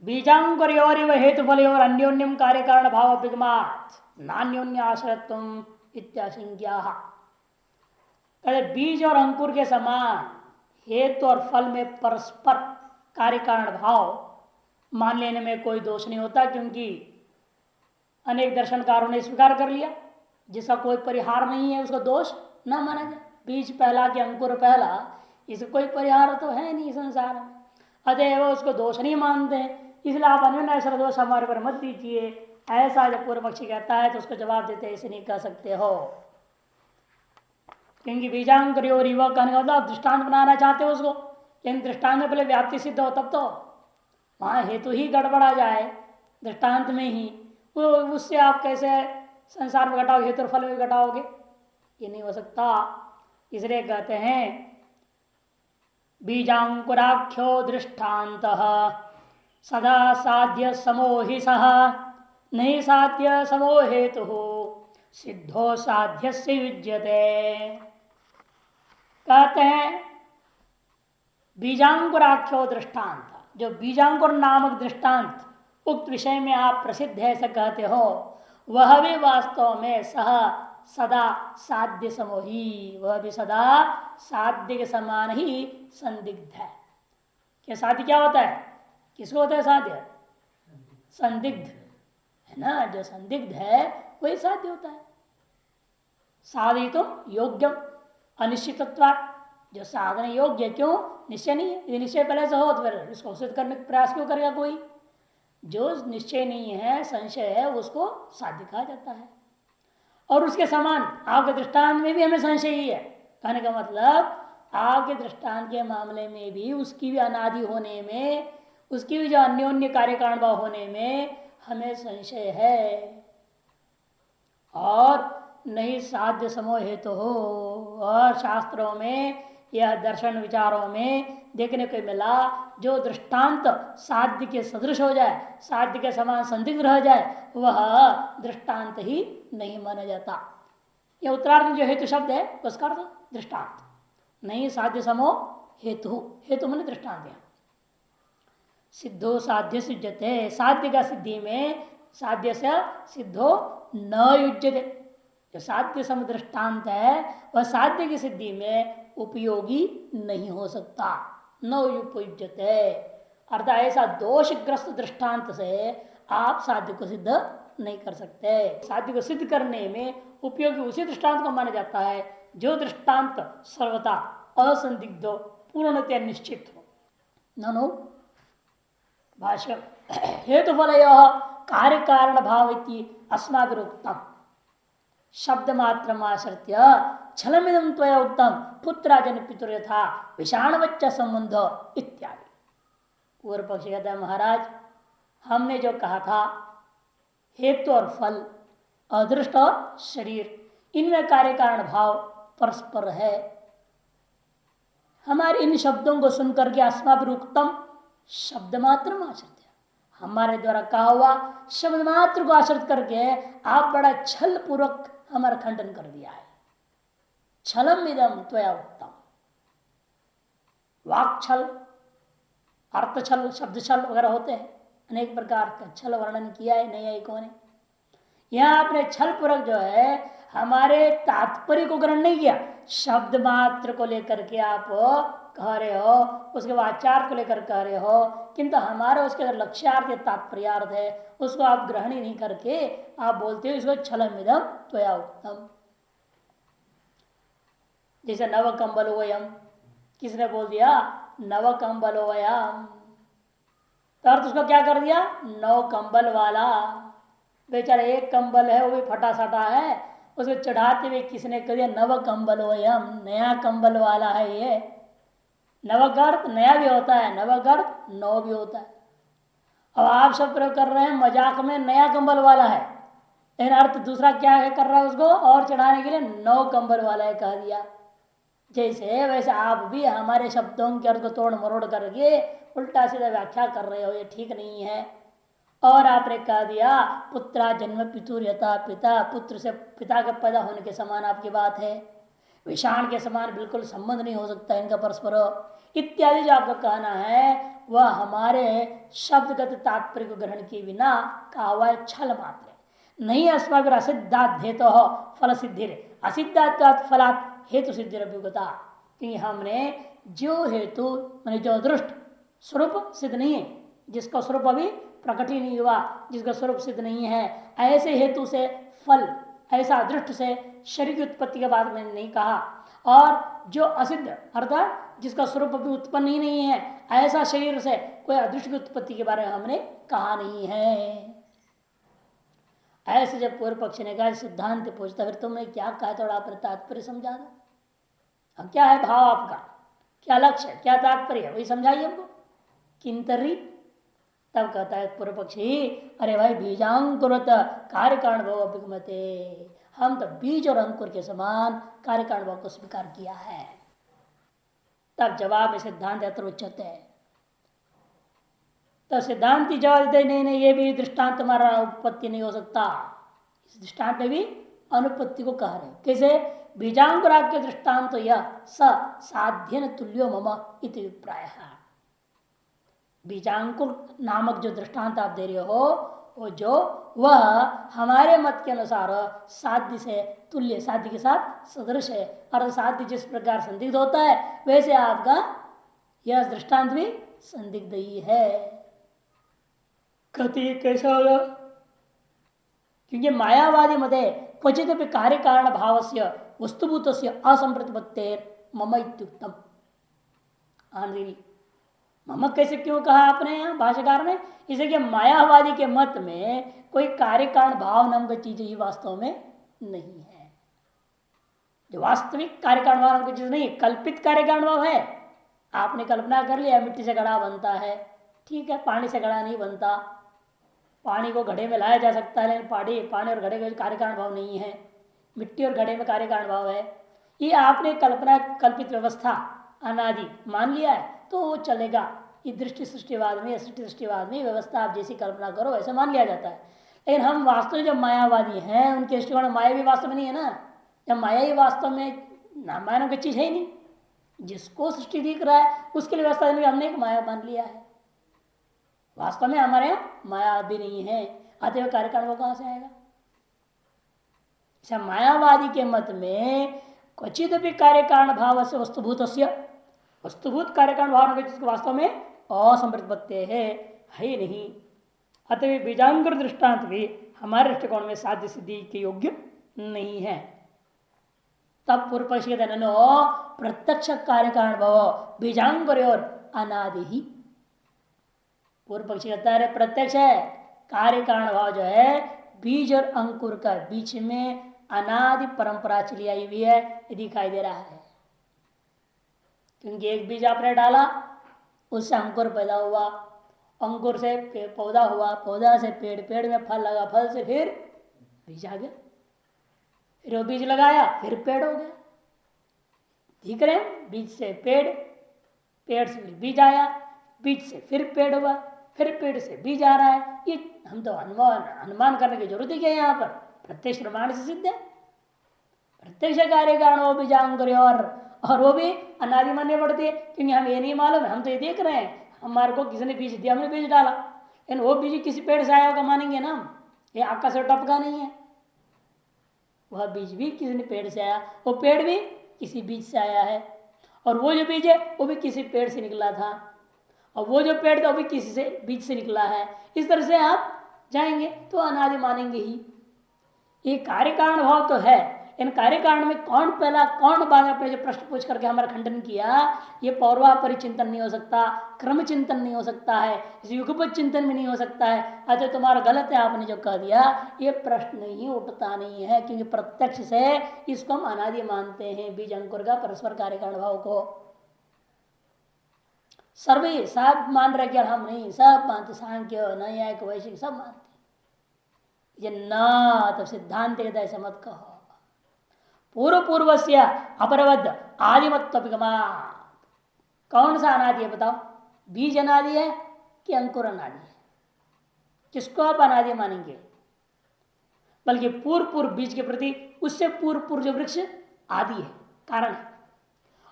बीजांकुरयोरिव हेतुफलयोर अन्योन्यम कार्य कारण भाव विगमात नान्योन्य आश्रयत्व इत्याशंक्या। कहते बीज और अंकुर के समान हेतु और फल में परस्पर कार्य कारण भाव मान लेने में कोई दोष नहीं होता, क्योंकि अनेक दर्शनकारों ने स्वीकार कर लिया जिसका कोई परिहार नहीं है उसको दोष न माना जाए। बीज पहला कि अंकुर पहला, इसका कोई परिहार तो है नहीं संसार में, अतएव उसको दोष नहीं मानते हैं। इसलिए आप अन्योन्याश्रय दोष हमारे पर मत दीजिए, ऐसा जब पूर्व पक्षी कहता है तो उसको जवाब देते ऐसे नहीं कह सकते हो, क्योंकि बीजांकुर युवक कहने का मतलब दृष्टांत बनाना चाहते हो उसको, लेकिन दृष्टांत में पहले व्याप्ति सिद्ध हो तब तो वहां हेतु ही गड़बड़ा जाए दृष्टांत में ही, वो उससे आप कैसे संसार में घटाओगे, हेतु फल में घटाओगे, ये नहीं हो सकता। इसलिए कहते हैं बीजांकुराख्यो दृष्टांत सदा साध्य समोहि सह नहीं साध्य समो हेतु सिद्धो साध्य से युज्यते। कहते हैं बीजांकुराख्यो दृष्टांत, जो बीजांकुर नामक दृष्टांत उक्त विषय में आप प्रसिद्ध है ऐसा कहते हो, वह भी वास्तव में सदा साध्य समोही, वह भी सदा साध्य के समान ही संदिग्ध है। क्या साध्य क्या होता है, किसको होता है साध्य? संदिग्ध है ना, जो संदिग्ध है वही साध्य होता है। साधितुम योग्यम अनिश्चितत्वात्, जो साधन योग्य क्यों, निश्चय नहीं है। यदि निश्चय पहले से हो तो फिर इसको सिद्ध करने का प्रयास क्यों करेगा कोई? जो निश्चय नहीं है, संशय है, उसको साध्य कहा जाता है। और उसके समान आपके दृष्टांत में भी हमें संशय ही है। कहने का मतलब आपके दृष्टांत के मामले में भी उसकी भी अनादि होने में, उसकी भी जो अन्योन्य कार्य कारण भाव होने में हमें संशय है। और नहीं साध्य समो हेतु हो, और शास्त्रों में यह दर्शन विचारों में देखने को मिला, जो दृष्टांत साध्य के सदृश हो जाए, साध्य के समान संदिग्ध रह जाए, वह दृष्टांत ही नहीं माना जाता। यह उत्तरार्थ में जो हेतु शब्द है उसका अर्थ दृष्टांत, नहीं साध्य समो हेतु, हेतु मन दृष्टांत। सिद्धो साध्य सिद्धते, साध्य का सिद्धि में साध्य से सिद्धो न युज्यते, जो साध्य सम दृष्टांत है वह साध्य की सिद्धि में उपयोगी नहीं हो सकता, न उपयुज्यते। अर्थात ऐसा दोषग्रस्त दृष्टांत से आप साध्य को सिद्ध नहीं कर सकते। साध्य को सिद्ध करने में उपयोगी उसी दृष्टांत को माना जाता है जो दृष्टांत सर्वथा असंदिग्ध पूर्णतया निश्चित हो। ननु भाष्य हेतु फल कार्य कारण भाव अस्माभिरुक्तम शब्द मात्र आश्रित्य छलमिदं त्वया उक्तम पुत्राजन पितुर यथा विषाणवच्च संबंध इत्यादि। पूर्व पक्ष कहता है महाराज, हमने जो कहा था हेतु और फल, अदृष्ट और शरीर, इनमें कार्य कारण भाव परस्पर है। हमारे इन शब्दों को सुनकर के अस्माभिरुक्तम शब्द मात्र आश्रित, हमारे द्वारा कहा हुआ शब्द मात्र को आश्रित करके आप बड़ा छल पूर्वक हमारा खंडन कर दिया है। छलम इदम त्वया उत्तम, वाक छल, अर्थ छल, शब्द छल वगैरह होते हैं, अनेक प्रकार का छल वर्णन किया है न्यायिकों ने। यहां आपने छल पूर्वक जो है हमारे तात्पर्य को ग्रहण नहीं किया, शब्द मात्र को लेकर के आप कह रहे हो, उसके वाचार्थ को लेकर कह रहे हो, किंतु हमारा उसके अंदर लक्ष्यार्थ या तात्पर्यार्थ है, उसको आप ग्रहण ही नहीं करके आप बोलते हो इसको छलमिदम त्वया उत्तम। जैसे नव कंबलो वयम, किसने बोल दिया नव कंबलो वयम, तो अर्थ उसको क्या कर दिया, नौ कंबल वाला। बेचारा एक कंबल है वो भी फटा सटा है, उसको चढ़ाते हुए किसने कह दिया नव कंबल वयम, नया कंबल वाला है ये। नवगर्थ नया भी होता है, नवगर्थ नौ भी होता है। अब आप सब प्रयोग कर रहे हैं मजाक में नया कंबल वाला है, लेकिन अर्थ दूसरा क्या है कर रहा है, उसको और चढ़ाने के लिए नौ कंबल वाला है कह दिया। जैसे वैसे आप भी हमारे शब्दों के अर्थ को तोड़ मरोड़ करके उल्टा सीधा व्याख्या कर रहे हो, ये ठीक नहीं है। और आपने कह दिया पुत्रा जन्म पितुर यथा, पिता पुत्र से पिता के पैदा होने के समान आपकी बात है, विषाण के समान बिल्कुल संबंध नहीं हो सकता इनका परस्पर इत्यादि। जो आपका कहना है वह हमारे शब्दगत तात्पर्य को ग्रहण किए बिना कहा हुआ है छल मात्र है। नहीं अस्माभिर असिद्धात हेतु हो फल सिद्धि असिद्धात फलात हेतु सिद्धि अभिगता, क्योंकि हमने जो हेतु मैंने जो दृष्ट स्वरूप सिद्ध नहीं है, जिसका स्वरूप अभी प्रकट ही नहीं हुआ, जिसका स्वरूप सिद्ध नहीं है, ऐसे हेतु से फल, ऐसा दृष्ट से शरीर की उत्पत्ति के बाद मैंने नहीं कहा। और जो असिद्ध अर्थात जिसका स्वरूप अभी उत्पन्न ही नहीं है, ऐसा शरीर से कोई अदृश्य की उत्पत्ति के बारे में हमने कहा नहीं है। ऐसे जब पूर्व पक्ष ने कहा सिद्धांत पूछता, फिर तुमने क्या कहा, थोड़ा अपने तात्पर्य समझा दो। अब क्या है भाव आपका, क्या लक्ष्य है, क्या तात्पर्य है, वही समझाइए हमको। किंतरी तब कहता है पूर्व पक्षी, अरे भाई बीजांकुरत कार्य कारण भाव अभिगमते, हम तो बीज और अंकुर के समान कार्य कारण भाव को स्वीकार किया है। तब जवाब में सिद्धांत अत्र उच्चते है। तो सिद्धांति जवाब देते नहीं, ये भी दृष्टांत तुम्हारा उत्पत्ति नहीं हो सकता। इस दृष्टांत में भी अनुपत्ति को कह रहे, कैसे बीजांकुरा के दृष्टांत तो यह साध्यन तुल्यो मम इति अभिप्राय। बीजांकुर नामक जो दृष्टांत आप दे रहे हो, वो जो वह हमारे मत के अनुसार साध्य से तुल्य, साध्य के साथ सदृश है, और साध्य जिस प्रकार संदिग्ध होता है वैसे आपका यह दृष्टांत भी संदिग्ध ही है। कति कैसा होगा, क्योंकि मायावादी मते क्वचित भी कार्य कारण भाव से वस्तुभूत असंप्रतिपत्तेर मम इत्युक्तम। मम कैसे क्यों कहा आपने यहाँ भाष्यकार ने, इसे कि मायावादी के मत में कोई कार्य कारण भाव नाम की चीज ही वास्तव में नहीं है। जो वास्तविक कार्य कारण भाव नाम की चीज नहीं, कल्पित कार्य कारण भाव है। आपने कल्पना कर लिया मिट्टी से घड़ा बनता है, ठीक है, पानी से घड़ा नहीं बनता। पानी को घड़े में लाया जा सकता है, लेकिन पानी और घड़े में कार्य कारण भाव नहीं है। मिट्टी और घड़े में कार्य कारण भाव है। ये आपने कल्पना कल्पित व्यवस्था अनादि मान लिया है तो वो चलेगा। ये दृष्टि सृष्टिवाद में, सृष्टि सृष्टिवाद में व्यवस्था आप जैसी कल्पना करो वैसे मान लिया जाता है। लेकिन हम वास्तव में जब मायावादी हैं, उनके दृष्टिकोण माया भी वास्तव में नहीं है ना। जब माया ही वास्तव में माया की चीज है ही नहीं, जिसको सृष्टि दिख रहा है उसके लिए व्यवस्था हमने एक माया मान लिया है। वास्तव में हमारे यहाँ माया भी नहीं है, अतः कार्य कारण वो कहां से आएगा। मायावादी के मत में क्वचित भी कार्य कारण भाव से वस्तुभूत कार्य कारण भाव जिसको वास्तव में असंप्रतिपत्ति है ही नहीं। अतः बीजांकुर दृष्टांत भी हमारे दृष्टिकोण में साध्य सिद्धि के योग्य नहीं है। तब पूर्व पक्ष के प्रत्यक्ष कार्य कारण भाव बीजांकुर और अनादि ही। पूर्व पक्षी कहता है प्रत्यक्ष है कार्य कारण भाव जो है बीज और अंकुर का बीच में अनादि परंपरा चली आई हुई है, ये दिखाई दे रहा है। क्योंकि एक बीज आपने डाला, उससे अंकुर पैदा हुआ, अंकुर से पौधा हुआ, पौधा से पेड़, पेड़ में फल लगा, फल से फिर बीज आ गया, फिर वो बीज लगाया, फिर पेड़ हो गया। ठीक है, बीज से पेड़, पेड़ से फिर बीज आया, बीज से फिर पेड़ हुआ, फिर पेड़ से बीज आ रहा है। ये हम तो अनुमान करने की जरूरत ही क्या है, यहाँ पर प्रत्यक्ष प्रमाण से सिद्ध है। प्रत्यक्ष कार्य कारण वो बीजांकुर और वो भी अनादि मानने पड़ती है, क्योंकि हम ये नहीं मालूम है, हम तो ये देख रहे हैं हमारे को किसी ने बीज दिया, हमने बीज डाला, लेकिन वो बीज किसी पेड़ से आया होगा मानेंगे ना हम, ये आकाश से टपका नहीं है। वह बीज भी किसी ने पेड़ से आया, वो पेड़ भी किसी बीज से आया है, और वो जो बीज है वो भी किसी पेड़ से निकला था, और वो जो पेड़ था वो भी किसी से बीज से निकला है। इस तरह से आप जाएंगे तो अनादि मानेंगे ही। ये कार्य कारण भाव तो है, इन कार्य कारण में कौन पहला कौन बाद में, अपने जो प्रश्न पूछ करके हमारा खंडन किया, ये पौर्वापरि चिंतन नहीं हो सकता, क्रम चिंतन नहीं हो सकता है, युगपत चिंतन भी नहीं हो सकता है। अच्छा तुम्हारा गलत है आपने जो कह दिया, ये प्रश्न ही उठता नहीं है, क्योंकि प्रत्यक्ष से इसको हम अनादि मानते हैं, बीज अंकुर का परस्पर कार्य कारण भाव को सर्वे सब मान रहे, क्या हम नहीं, सब मानते, सांख्य न्यायिक वैशिक सब मानते। ये ना तो सिद्धांत ऐसा मत कहो। पूर्व पूर्व से अपरवद आदिमत्वपिगमा, कौन सा अनादि है बताओ, बीज अनादि है कि अंकुर अनादि है, किसको आप अनादि मानेंगे। बल्कि पूर्व पूर्व बीज के प्रति उससे पूर्व पूर्व जो वृक्ष आदि है, कारण है,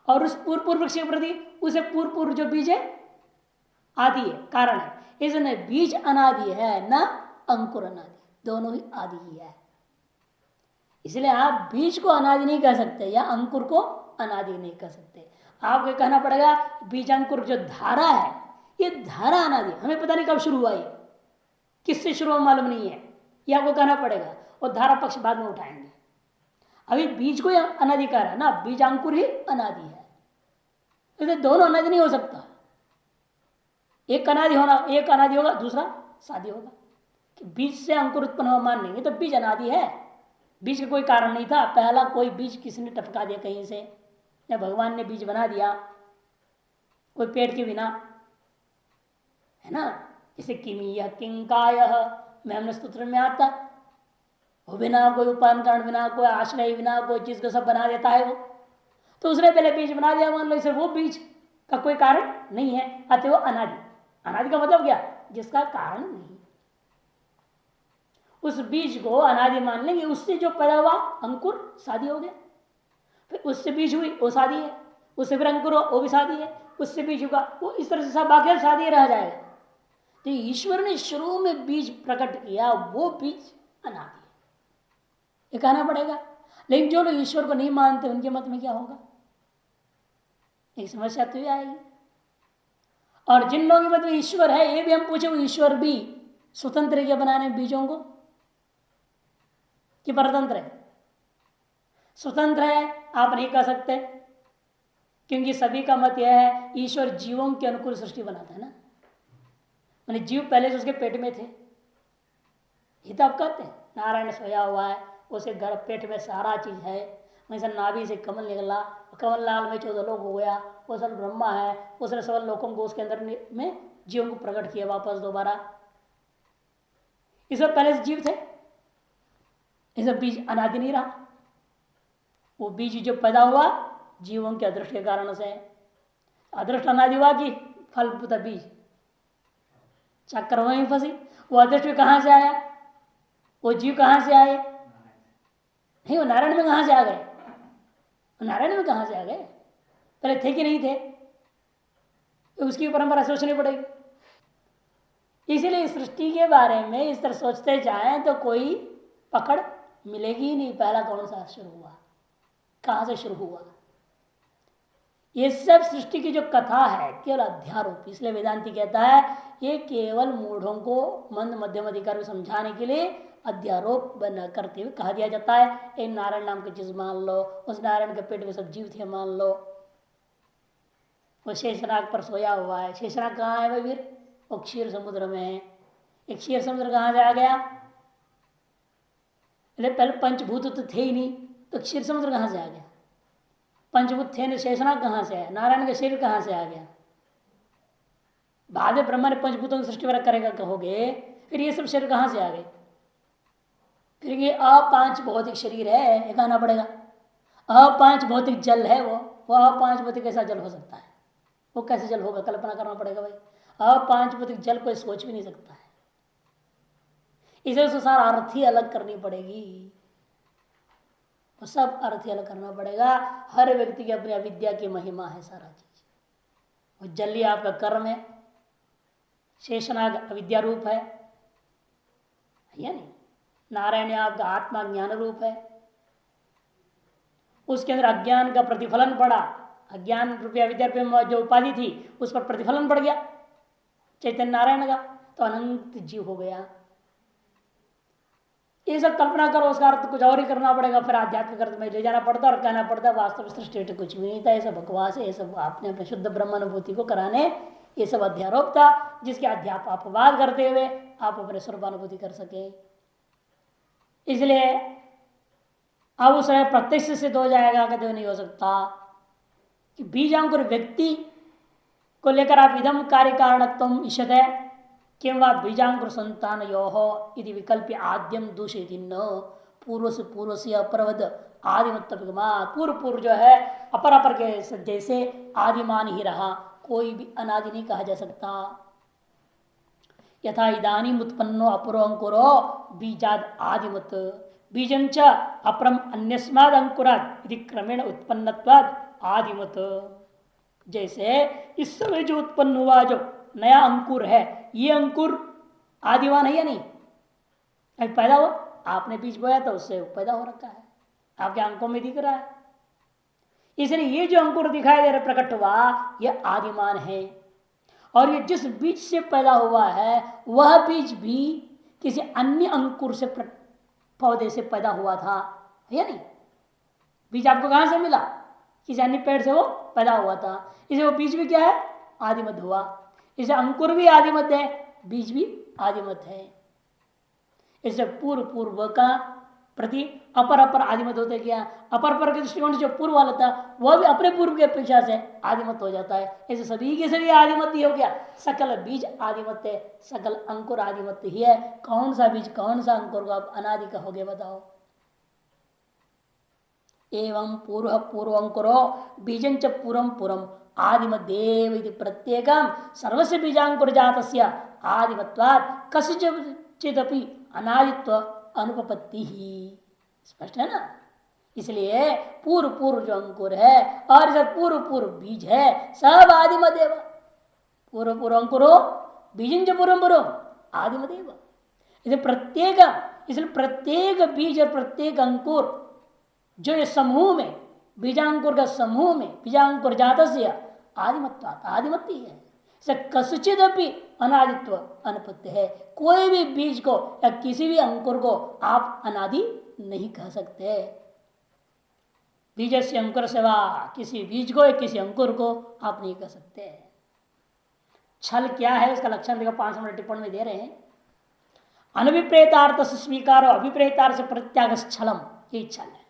और उस पूर्व पूर्व वृक्ष के प्रति उसे पूर्व पूर्व जो बीज है आदि है, कारण है। इसलिए बीज अनादि है न अंकुर अनादि, दोनों ही आदि ही है। इसलिए आप बीज को अनादि नहीं कह सकते या अंकुर को अनादि नहीं कह सकते। आपको कहना पड़ेगा बीज अंकुर जो धारा है, ये धारा अनादि, हमें पता नहीं कब शुरू हुआ, ये किससे शुरू हुआ मालूम नहीं है, ये आपको कहना पड़ेगा। और धारा पक्ष बाद में उठाएंगे। अभी बीज को अनाधिकार है ना, बीज अंकुर ही अनादि है, इसलिए दोनों अनादि नहीं हो सकता। एक अनादि होना, एक अनादि होगा, दूसरा सादि होगा। कि बीज से अंकुर उत्पन्न हुआ मान लेंगे तो बीज अनादि है। बीज का कोई कारण नहीं था, पहला कोई बीज किसी ने टपका दिया कहीं से, या भगवान ने बीज बना दिया कोई पेड़ के बिना, है ना। जैसे किमीय किंकाय में हमने सूत्र में आता, वो बिना कोई उपादान कारण, बिना कोई आश्रय, बिना कोई चीज को सब बना देता है वो। तो उसने पहले बीज बना दिया मान लो, इसे वो बीज का कोई कारण नहीं है, अतः वो अनादि। अनादि का मतलब क्या, जिसका कारण नहीं। उस बीज को अनादि मान लेंगे, उससे जो पैदा हुआ अंकुर सादी हो गया, फिर उससे बीज हुई वो सादी है, उससे फिर अंकुर हो वो भी सादी है, उससे बीज हुआ वो, इस तरह से सब बाकी सादी रह जाएगा। तो ईश्वर ने शुरू में बीज प्रकट किया, वो बीज अनादि है, ये कहना पड़ेगा। लेकिन जो लोग ईश्वर को नहीं मानते उनके मत में क्या होगा, एक समस्या तो ये आएगी। और जिन लोगों के मत में ईश्वर है, ये भी हम पूछे, वो ईश्वर भी स्वतंत्र के बनाने बीजों को कि परतंत्र है? स्वतंत्र है आप नहीं कह सकते, क्योंकि सभी का मत यह है ईश्वर जीवों के अनुकूल सृष्टि बनाता है ना। मैंने जीव पहले से उसके पेट में थे, ये तो आप कहते हैं नारायण सोया हुआ है, उसे घर पेट में सारा चीज है, वहीं से नाभि से कमल निकला, कमल लाल में 14 लोक हो गया, वो सब ब्रह्मा है, उसने सब लोकों को उसके अंदर में जीवों को प्रकट किया वापस दोबारा। इसमें पहले से जीव थे, इसमें बीज अनादि नहीं रहा। वो बीज जो पैदा हुआ जीवों के अदृष्ट के कारण से, अदृष्ट अनादि हुआ कि फल बीज चक्कर वहीं फंसी। वो अदृष्ट कहां से आया, वो जीव कहां से आए, नहीं वो नारायण में कहां से आ गए, नारायण में कहां से आ गए, पहले थे कि नहीं थे, तो उसकी परंपरा सोचनी पड़ेगी। इसीलिए सृष्टि के बारे में इस तरह सोचते जाएं तो कोई पकड़ मिलेगी ही नहीं, पहला कौन सा शुरू हुआ, कहां से शुरू हुआ। ये सब सृष्टि की जो कथा है केवल अध्यारोप, इसलिए वेदांति कहता है ये केवल मूढ़ों को मंद मध्यम अधिकार को समझाने के लिए अध्यारोप बना करते हुए कहा दिया जाता है। एक नारायण नाम की चीज मान लो, उस नारायण के पेट में सब जीव थे मान लो, वो शेषनाग पर सोया हुआ है। शेषनाग कहाँ है भाई वीर, वो क्षीर समुद्र में है। एक क्षीर समुद्र कहाँ से आ गया, पहले पंचभूत तो थे ही नहीं, तो क्षीर समुद्र कहाँ से आ गया, पंचभूत थे नहीं, शेषनाग कहाँ से आया, नारायण का शरीर कहाँ से आ गया। बाद में ब्रह्मा ने पंचभूतों की सृष्टि वगैरह करेगा कहोगे, फिर ये सब शरीर कहाँ से आ गए, फिर ये अपांच भौतिक शरीर है, ये कहना पड़ेगा। अपांच भौतिक जल है वो अपांच भौतिक कैसा जल हो सकता है, वो कैसे जल होगा, कल्पना करना पड़ेगा भाई। अपांच भौतिक जल कोई सोच भी नहीं सकता है, इसे उसको सारा अर्थ ही अलग करनी पड़ेगी, वो सब अर्थ ही अलग करना पड़ेगा। हर व्यक्ति की अपनी अविद्या की महिमा है सारा चीज। वो जल ही आपका कर्म है, शेषनाग अविद्या रूप है या नहीं, नारायण आपका आत्मा ज्ञान रूप है। उसके अंदर अज्ञान का प्रतिफलन पड़ा, अज्ञान रूपी अविद्या रूपी जो उपाधि थी उस पर प्रतिफलन पड़ गया चैतन्य नारायण का, तो अनंत जीव हो गया। ये सब कल्पना करो, उसका अर्थ कुछ और ही करना पड़ेगा, फिर आध्यात्मिक अर्थ में ले जाना पड़ता और कहना पड़ता है वास्तव सृष्टि कुछ भी नहीं था, ये सब बकवास है, ये सब आपने अपने शुद्ध ब्रह्मानुभूति को कराने ये सब अध्यारोप था, जिसके अपवाद करते हुए आप अपने स्वरूपानुभूति कर सके। इसलिए अब उस प्रत्यक्ष सिद्ध हो जाएगा, कभी नहीं हो सकता कि बीजांकुर व्यक्ति को लेकर आप इदम कार्य कारणत्व ईशत है किंवा बीजांकुर संतान यो यदि विकल्प आद्यम दूषित न पूर्व से अपरवद आदिमत्त पूर्व जो है अपर के जैसे आदिमान ही रहा, कोई भी अनादि नहीं कहा जा सकता। यथा इदानी उत्पन्नो अपरो अंकुरो बीजाद आदिमत बीजं च अपरम अन्यस्माद अंकुराद यदि क्रमेण उत्पन्नत्वाद आदिमत, जैसे इस समय जो उत्पन्न हुआ जो नया अंकुर है, ये अंकुर आदिवान है या नहीं? अभी पैदा हुआ, आपने बीज बोया तो उससे पैदा हो रखा है, आपके आंखों में दिख रहा है। इसलिए ये जो अंकुर दिखाई दे रहा प्रकट हुआ, यह आदिमान है। और ये जिस बीज से पैदा हुआ है वह बीज भी किसी अन्य अंकुर से पौधे से पैदा हुआ था, है नहीं? बीज आपको कहां से मिला? किसी अन्य पेड़ से वो पैदा हुआ था, इसे वो बीज भी क्या है? आदिमत हुआ। इसे अंकुर भी आदिमत है, बीज भी आदिमत है। इसे पूर्व पूर्व का प्रति अपर अपर आदिमत होते क्या? अपर पर के दृष्टिकोण से जो पूर्व वाला था वह भी अपने पूर्व की अपेक्षा से आदिमत हो जाता है। ऐसे सभी के सभी आदिमत ही हो गया। सकल बीज आदिमत है, सकल अंकुर आदिमत ही है। कौन सा बीज कौन सा अंकुर को आप अनादि कहोगे बताओ? एवं पूर्व पूर्व अंकुरो बीजं च पूर्वं पूर्वं आदिमदेव इति प्रत्येकं सर्वस्य बीजांकुर जातस्य आदिमत्वात् कस्यचिदपि अनादित्व अनुपपत्ति ही। स्पष्ट है ना? इसलिए पूर्व पूर्व जो अंकुर है और जब पूर्व पूर्व बीज है सब आदिमदेव। पूर्व पूर्व अंकुरो बीजं च पूर्वं पूर्वं आदिमदेव। इसलिए प्रत्येक बीज और प्रत्येक अंकुर जो ये समूह में बीजांकुर का समूह में बीजांकुर जातस्य आदिमत्वात् आदिमत्ति है। कसचित भी अनादित्व अनुपत्ति है। कोई भी बीज को या किसी भी अंकुर को आप अनादि नहीं कह सकते। बीज से अंकुर सेवा, किसी बीज को या किसी अंकुर को आप नहीं कह सकते। छल क्या है इसका लक्षण देखो 5 नंबर टिप्पणी में दे रहे हैं। अनभिप्रेतार्थ से स्वीकार और अभिप्रेतार्थ से प्रत्याग छलम, ये छल है।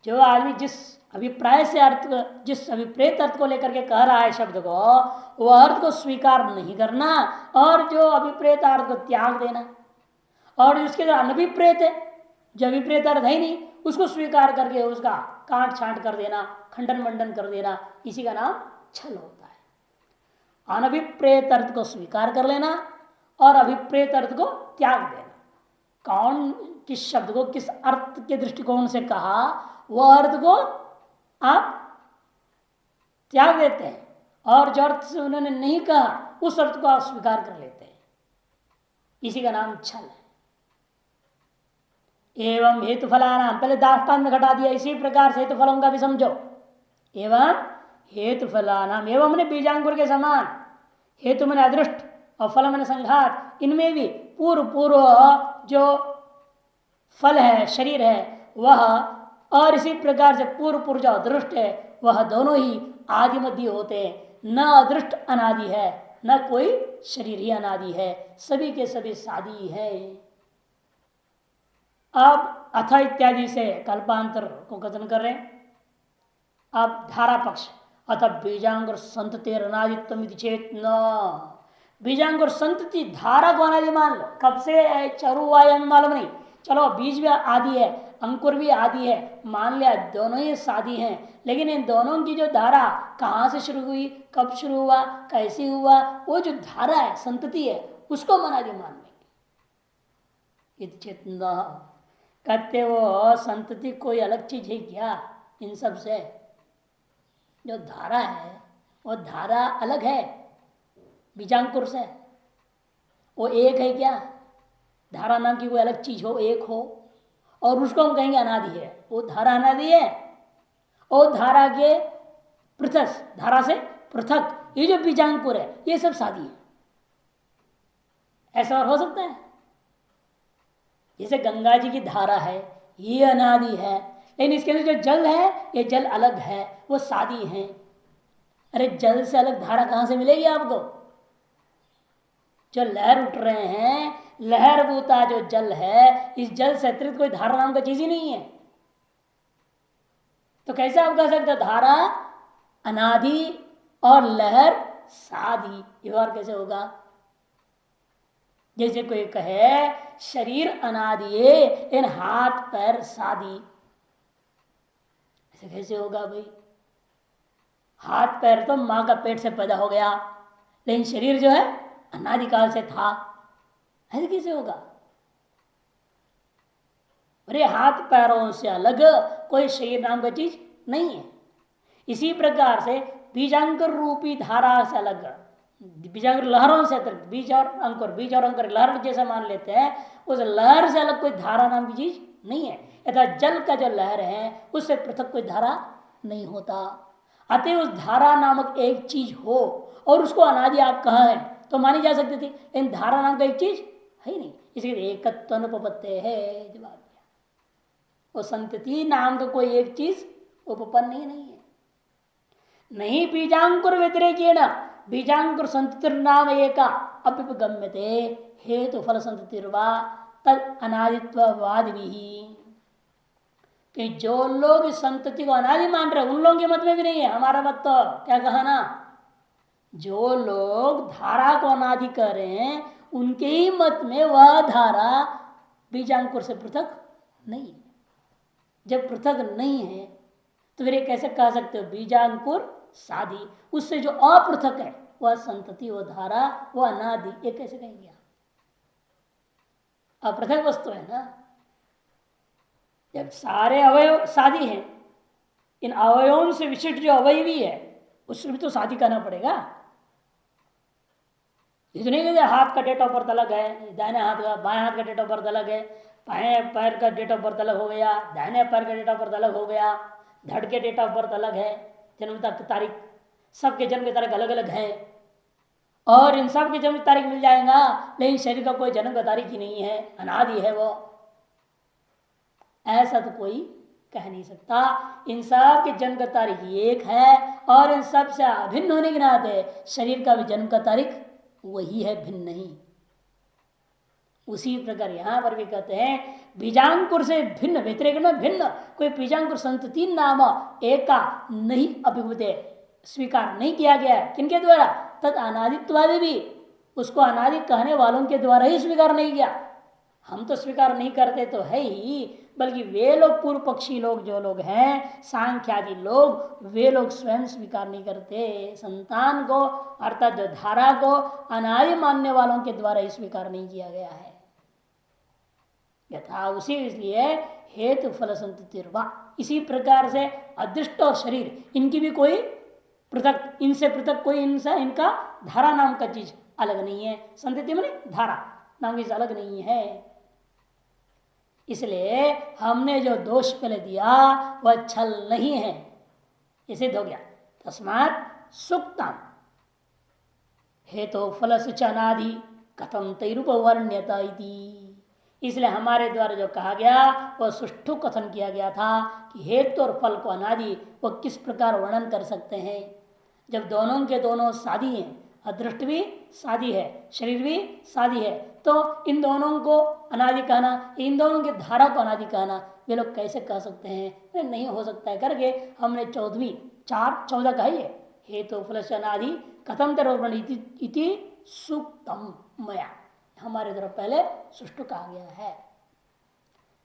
जो आदमी जिस अभिप्राय से अर्थ, जिस अभिप्रेत अर्थ को लेकर के कह रहा है शब्द को, वह अर्थ को स्वीकार नहीं करना और जो अभिप्रेत अर्थ को त्याग देना, और जिसके जो अनभिप्रेत है, जो अभिप्रेत अर्थ है नहीं, उसको स्वीकार करके उसका काट छांट कर देना, खंडन मंडन कर देना, इसी का नाम छल होता है। अनभिप्रेत अर्थ को स्वीकार कर लेना और अभिप्रेत अर्थ को त्याग देना। कौन किस शब्द को किस अर्थ के दृष्टिकोण से कहा, वह अर्थ को आप त्याग देते हैं, और जो अर्थ से उन्होंने नहीं कहा उस अर्थ को आप स्वीकार कर लेते हैं। इसी का नाम छल है। एवं हेतु फलाना, पहले दाष्टान में घटा दिया, इसी प्रकार से हेतु फलों का भी समझो। एवं हेतु फलाना, एवं मैंने बीजांकुर के समान, हेतु मैंने अदृष्ट और फल मैंने संघात, इनमें भी पूर्व पूर्व जो फल है, शरीर है वह, और इसी प्रकार से पूर्व पूर्व जो अदृष्ट है वह दोनों ही आदिमध्य होते हैं। न अदृष्ट अनादि है, न कोई शरीर ही अनादि है, सभी के सभी सादी है। अब अथ इत्यादि से कल्पांतर को कथन कर रहे हैं। अब धारा पक्ष, अथ बीजांकुर संततेर अनादित्व चेत न, बीजांकुर संतति धारा को अनादि मान लो। कब से चरु हुआ है मालूम नहीं, चलो बीज भी आदि है, अंकुर भी आदि है, मान लिया दोनों ही सादी हैं, लेकिन इन दोनों की जो धारा कहाँ से शुरू हुई, कब शुरू हुआ, कैसे हुआ, वो जो धारा है, संतति है, उसको अनादि मान लेंगे। चेतना कहते वो संतति कोई अलग चीज है क्या इन सब से? जो धारा है वो धारा अलग है बीजांकुर से, वो एक है क्या? धारा नाम की कोई अलग चीज हो, एक हो, और उसको हम कहेंगे अनादि है। वो धारा अनादि है, और धारा के पृथक, धारा से पृथक ये जो बीजांकुर है ये सब सादी है। ऐसा और हो सकता है? जैसे गंगा जी की धारा है ये अनादि है, लेकिन इसके अंदर जो जल है ये जल अलग है, वो सादी है। अरे जल से अलग धारा कहां से मिलेगी आपको? जो लहर उठ रहे हैं, लहर भूता जो जल है, इस जल से अतिरिक्त कोई धारा नाम का चीज ही नहीं है। तो कैसे आप कह सकते धारा अनादि और लहर सादी? ये बार कैसे होगा? जैसे कोई कहे शरीर अनादि इन हाथ पैर सादी, ऐसे कैसे होगा भाई? हाथ पैर तो मां का पेट से पैदा हो गया, लेकिन शरीर जो है अनादिकाल से था, ऐसे कैसे होगा? अरे हाथ पैरों से अलग कोई शरीर नाम का चीज नहीं है। इसी प्रकार से बीजांकुर रूपी धारा से अलग बीजांकुर लहरों से बीज और अंकुर लहर जैसा मान लेते हैं, उस लहर से अलग कोई धारा नाम की चीज नहीं है। यथा जल का जो लहर है उससे पृथक कोई धारा नहीं होता। अतः उस धारा नामक एक चीज हो और उसको अनादि आप कहा है तो मानी जा सकती थी, इन धारा नाम का एक चीज है ही नहीं, इसलिए एकत्व अनुपत्ति है। जवाब दिया, वो संतति नाम का कोई एक चीज उपपन्न ही नहीं है। नहीं बीजांकुर व्यतिरेकेण बीजांकुर संततिर नाम एका अभ्युपगम्यते हेतु फल संततिर्वा तद अनादित्ववाद भी। कि जो लोग इस संतति को अनादि मान रहे उन लोगों के मत में भी नहीं है हमारा मत। तो क्या कहा ना, जो लोग धारा को अनादि कर रहे हैं उनके ही मत में वह धारा बीजांकुर से पृथक नहीं है। जब पृथक नहीं है तो फिर ये कैसे कह सकते हो बीजांकुर साधी, उससे जो अपृथक है वह संतति वह धारा वह अनादि, ये कैसे कहेंगे आप? अपृथक वस्तु है ना। जब सारे अवयव साधी हैं, इन अवयवों से विशिष्ट जो अवयवी है उसमें भी तो साधी करना पड़ेगा। इतने के हाथ का डेट ऑफ बर्थ अलग है, दाहिने हाथ का बाएं हाथ का डेट ऑफ बर्थ अलग है, बाएं पैर का डेट ऑफ बर्थ अलग हो गया, दाहिने पैर का डेट ऑफ बर्थ अलग हो गया, धड़ के डेट ऑफ बर्थ अलग है, जन्म की तारीख सबके जन्म की तारीख अलग अलग है। और इन सब की जन्म की तारीख मिल जाएगा, लेकिन शरीर का कोई जन्म का तारीख ही नहीं है, अनादि है वो। ऐसा तो कोई कह नहीं सकता। इन सब की जन्म का तारीख एक है और इन सब से अभिन्न होने के नाते शरीर का भी जन्म का तारीख वही है, भिन्न नहीं। उसी प्रकार यहां पर भी कहते हैं बीजांकुर से भिन्न व्यतिरेक में भिन्न कोई बीजांकुर संतति नाम एका नहीं अभिभूते स्वीकार नहीं किया गया है। किनके द्वारा? तद अनादित्वादि भी, उसको अनादि कहने वालों के द्वारा ही स्वीकार नहीं किया। हम तो स्वीकार नहीं करते तो है ही, बल्कि वे लोग पूर्व पक्षी लोग जो लोग हैं सांख्यादि लोग, वे लोग स्वयं स्वीकार नहीं करते। संतान को अर्थात जो धारा को अनादि मानने वालों के द्वारा ही स्वीकार नहीं किया गया है। यथा उसी इसलिए हेतु फल संततिर्वा, इसी प्रकार से अदृष्ट और शरीर इनकी भी कोई पृथक, इनसे पृथक कोई इनका धारा नाम का चीज अलग नहीं है। संतति माने धारा नाम की चीज अलग नहीं है। इसलिए हमने जो दोष पहले दिया वह छल नहीं है, ये सिद्ध हो गया। तस्मात् सुक्तम हेतु फल से अनादि कथम तैरूप वर्ण्यता इति। इसलिए हमारे द्वारा जो कहा गया वह सुष्ठु कथन किया गया था कि हेतु और फल को अनादि वह किस प्रकार वर्णन कर सकते हैं। जब दोनों के दोनों सादी हैं, अदृष्ट भी सादी है, शरीर भी सादी है, तो इन दोनों को अनादि कहना, इन दोनों की धारा को अनादि कहना वे लोग कैसे कह सकते हैं? नहीं हो सकता है करके हमने 14 कही है। हेतु फल से अनादि कथम तरोपण इति सुक्तम मया, हमारे तरफ पहले सुष्टु कहा गया है।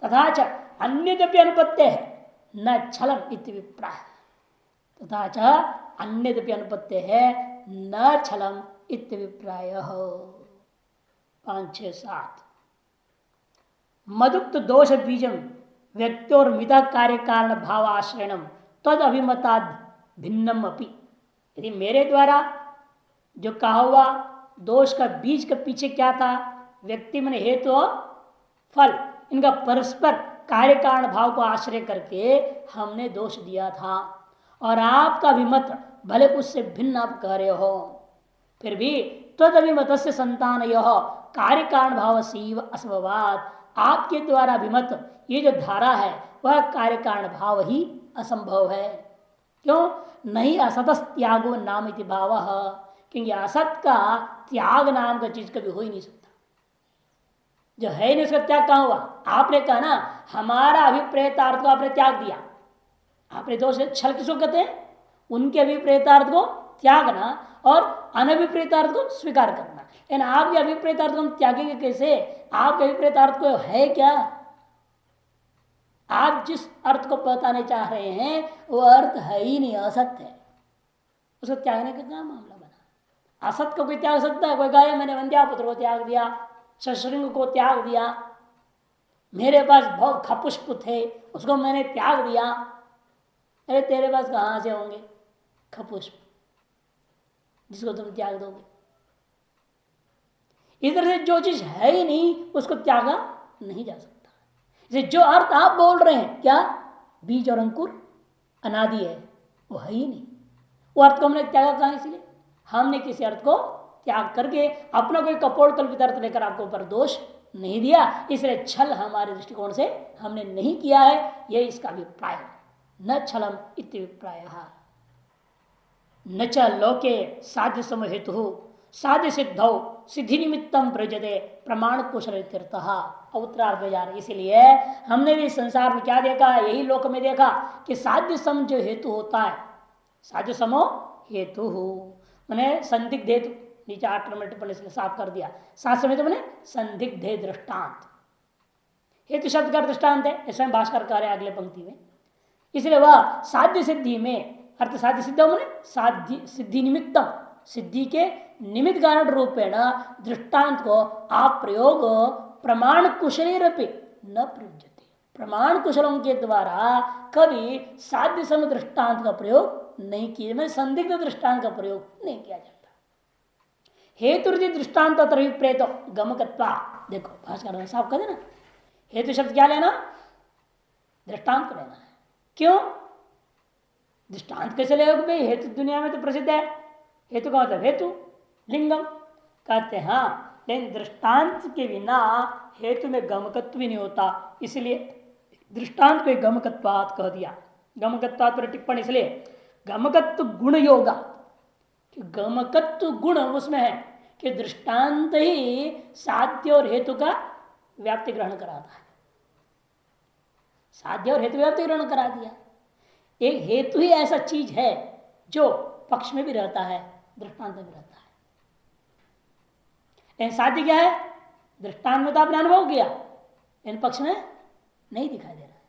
तथा च अन्यदपि अनुपत्ति है न छलम इति विप्राय। तथा च अन्यदपि अनुपत्ति है न छलम इति विप्राय। 5, 6, 7 मदुक्त दोष बीजम व्यक्तोर मिता कार्य कारण भाव आश्रयणम तद अभिमता भिन्नम अपि। यदि मेरे द्वारा जो कहा हुआ दोष का बीज के पीछे क्या था? व्यक्ति में हेतु और फल इनका परस्पर कार्य कारण भाव को आश्रय करके हमने दोष दिया था, और आपका अभिमत भले उससे भिन्न आप कह रहे हो, फिर भी तद अभिमत से संतान यह कार्य कारण भाव सीव असंभवात, आपके द्वारा अभिमत ये जो धारा है वह कार्य कारण भाव ही असंभव है। क्यों? नहीं असत त्यागो नाम इति भाव, क्योंकि असत का त्याग नाम का चीज कभी हो ही नहीं सकता। जो है नहीं उसका त्याग कहाँ हुआ? आपने कहा ना हमारा अभिप्रेतार्थ को आपने त्याग दिया। आपने दोष छल किसको कहते हैं? उनके अभिप्रेतार्थ को त्यागना और अनभिप्रेतार्थ को स्वीकार करना। लेकिन आपके अभिप्रेतार्थ को हम त्यागेंगे कैसे? आपके अभिप्रेतार्थ को है क्या? आप जिस अर्थ को बताने चाह रहे हैं वो अर्थ है ही नहीं, असत्य है। उसको त्यागने का क्या मामला बना? असत को कोई त्याग सकता है? कोई गाय मैंने वंद्यापुत्र को त्याग दिया, शशृंग को त्याग दिया, मेरे पास बहुत खपुष्प थे उसको मैंने त्याग दिया। अरे तेरे पास कहां से होंगे खपुष्प जिसको तुम त्याग दोगे? इधर से जो चीज है ही नहीं उसको त्यागा नहीं जा सकता। जैसे जो अर्थ आप बोल रहे हैं, क्या बीज और अंकुर अनादि है, वो है ही नहीं, वो अर्थ को हमने त्यागा कहा? इसलिए हमने किसी अर्थ को त्याग करके अपना कोई कपोल कल्पित अर्थ लेकर आपको ऊपर दोष नहीं दिया, इसलिए छल हमारे दृष्टिकोण से हमने नहीं किया है, यह इसका अभिप्राय। न छलम इत्यभिप्राय। न च लोके साध्य समय हेतु साध्य सिद्धौ सिद्धि निमित्तम प्रजते प्रमाण कुशल उत्तरार्थ में जा रहे। इसलिए हमने भी संसार में क्या देखा है, यही लोक में देखा कि साध्य सम जो हेतु होता है, साध्य समो हेतु मैंने संदिग्ध हेतु, नीचे 8 नंबर टिप्पणी इसलिए साफ कर दिया, सात समय तो मैंने संदिग्ध दृष्टांत, हेतु शब्द का दृष्टांत है, इसमें भास्कर कह रहे अगले पंक्ति में। इसलिए वह साध्य सिद्धि में अर्थ साध्य सिद्ध मैंने साध्य सिद्धि निमित्तम, सिद्धि के निमित्त कारण रूपेण दृष्टांत को आप प्रयोग प्रमाण कुशलेरपि न प्रयुज्यते, प्रमाण कुशलों के द्वारा कभी साध्य सम दृष्टांत का प्रयोग नहीं किया, मैं संदिग्ध दृष्टांत का प्रयोग नहीं किया जाता। हेतु दृष्टांत प्रेत गमकत्वा, देखो भाषा में साफ कर देना, हेतु शब्द क्या लेना, दृष्टांत लेना है। क्यों दृष्टांत कैसे लेगा भाई, हेतु दुनिया में तो प्रसिद्ध है, हेतु का मतलब हेतु लिंगम कहते हैं, हाँ लेकिन दृष्टांत के बिना हेतु में गमकत्व भी नहीं होता, इसलिए दृष्टांत को गमकत्वात् कह दिया। गमकत्वात् पर टिप्पणी इसलिए गमकत्व गुण योगा, गमकत्व गुण उसमें है कि दृष्टांत ही साध्य और हेतु का व्याप्ति ग्रहण कराता है, साध्य और हेतु व्याप्ति ग्रहण करा दिया। एक हेतु ही ऐसा चीज है जो पक्ष में भी रहता है, दृष्टांत में भी रहता है। लेकिन साध्य क्या है, दृष्टांत में तो आपने अनुभव किया, इन पक्ष में नहीं दिखाई दे रहा है।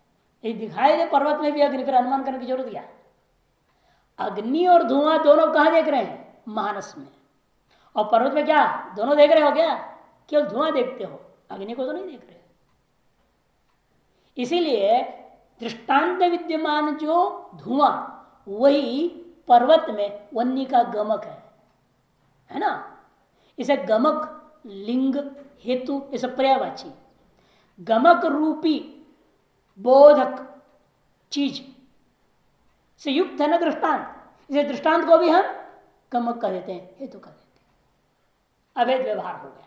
ये दिखाई दे पर्वत में भी अग्नि, फिर अनुमान करने की जरूरत क्या? अग्नि और धुआं दोनों कहां देख रहे हैं, मानस में, और पर्वत में क्या दोनों देख रहे हो क्या? केवल धुआं देखते हो, अग्नि को तो नहीं देख रहे। इसीलिए दृष्टांत विद्यमान जो धुआं वही पर्वत में वन्य का गमक है ना। इसे गमक लिंग हेतु ये सब पर्यायवाची, गमक रूपी बोधक चीज से युक्त है ना दृष्टांत, इसे दृष्टांत को भी हम गमक कर देते हैं, हेतु कर देते हैं, अवैध व्यवहार हो गया।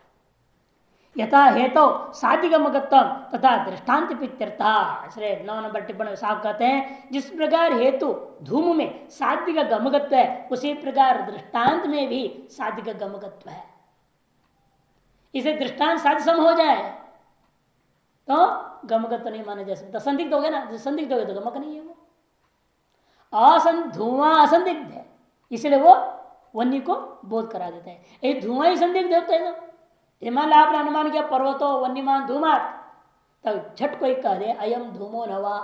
यथा हेतु साध्य गमकत्व तथा दृष्टांत पित्यर्था, इसलिए 9 नंबर टिप्पणी साफ कहते हैं जिस प्रकार हेतु धूम में साध्य का गमकत्व है, उसी प्रकार दृष्टांत में भी साध्य का गमकत्व है। इसे दृष्टांत साध्य सम हो जाए तो गमकत्व नहीं माना जा सकता, संदिग्ध हो गया ना, संदिग्ध हो गया तो गमक नहीं है वो। धुआं असंदिग्ध है, इसलिए वो वन्य को बोध करा देता है। ये धुआं ही संदिग्ध होता है ना, हिमालय आपने अनुमान किया पर्वतो वन्यमान धूमात, तब झट कोई कह दे अयम धूमो नवा,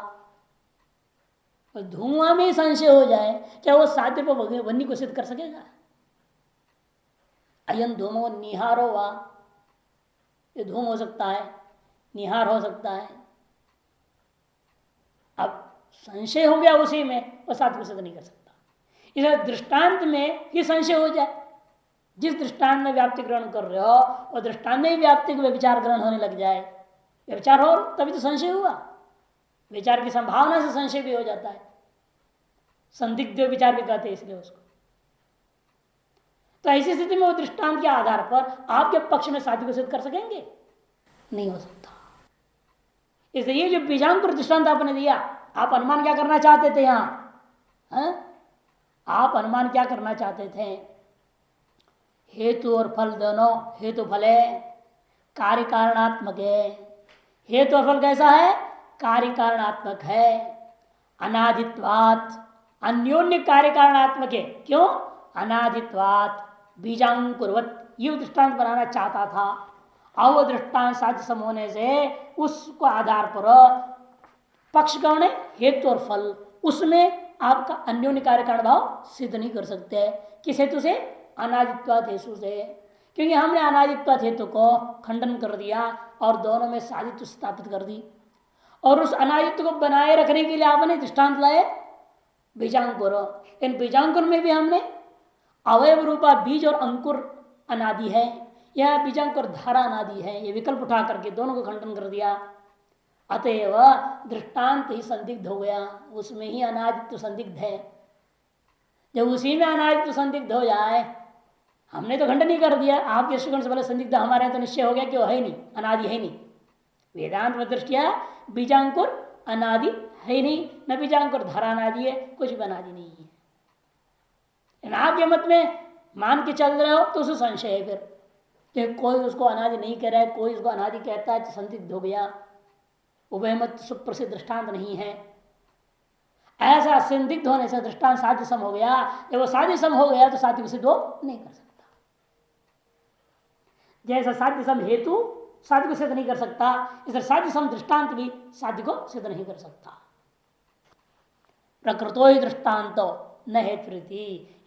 तो धुआं में संशय हो जाए, क्या वो साध्य पर वन्य को सिद्ध कर सकेगा? अयम धूमो निहारो वा, ये धूम हो सकता है, निहार हो सकता है, अब संशय हो गया उसी में, वो साध्य को सिद्ध नहीं कर सकता। इसे दृष्टांत में ही संशय हो जाए, जिस दृष्टांत में व्याप्ति ग्रहण कर रहे हो और दृष्टांत में व्याप्ति को विचार ग्रहण होने लग जाए, विचार हो तभी तो संशय हुआ, विचार की संभावना से संशय भी हो जाता है, संदिग्ध विचार भी कहते हैं इसलिए उसको। तो ऐसी स्थिति में वो दृष्टांत के आधार पर आपके पक्ष में साध्य को सिद्ध कर सकेंगे? नहीं हो सकता। इसलिए ये जो बीजांकुर दृष्टांत आपने दिया, आप अनुमान क्या करना चाहते थे यहां? आप अनुमान क्या करना चाहते थे? हेतु और फल दोनों, हेतु फल है कार्य कारणात्मक है, हेतु और फल कैसा है? कार्य कारणात्मक है, अनादित्वात् अन्योन्य कार्य कारणात्मक है। क्यों? अनादित्वात् बीजांकुरवत, ये दृष्टांत बनाना चाहता था। अव दृष्टांत साध्य सम होने से उसको आधार पर पक्ष कौन है? हेतु और फल, उसमें आपका अन्योन्य कार्य कारण भाव सिद्ध नहीं कर सकते। किस हेतु से? अनादित्वात् हेतु से, क्योंकि हमने अनादित्वात् हेतु को खंडन कर दिया और दोनों में साधित्व स्थापित कर दी, और उस अनादित्व को बनाए रखने के लिए आपने दृष्टांत लाए बीजांकुर। इन बीजांकुर में भी हमने अवयव रूपा बीज और अंकुर अनादि है, यह बीजांकुर धारा अनादि है, ये विकल्प उठा करके दोनों को खंडन कर दिया। अतएव दृष्टांत ही संदिग्ध हो गया, उसमें ही अनादित्व संदिग्ध है। जब उसी में अनादित्व संदिग्ध हो जाए, हमने तो खंडन नहीं कर दिया, आपके दृष्टिकोण से पहले संदिग्ध हमारे तो निश्चय हो गया कि वो है नहीं, अनादि है नहीं। वेदांत में दृष्टिया बीजांकुर अनादि है नहीं, न बीजांकुर धारा अनादि है, कुछ भी अनादि नहीं है। आपके मत में मान के चल रहे हो तो उसे संशय है फिर कि कोई उसको अनादि नहीं कह रहा है, कोई उसको अनादि कहता है तो संदिग्ध हो गया। उभय मत सुप्रसिद्ध दृष्टांत नहीं है। ऐसा संदिग्ध होने से दृष्टांत साध्य सम हो गया। जब वो साध्य सम हो गया तो साध्य को सिद्ध नहीं कर सकता। जैसा साध्य सम हेतु साध्य को सिद्ध नहीं कर सकता, इस साध्य सम दृष्टांत भी साध्य को सिद्ध नहीं कर सकता। प्रकृतो ही दृष्टांतो न हेतु,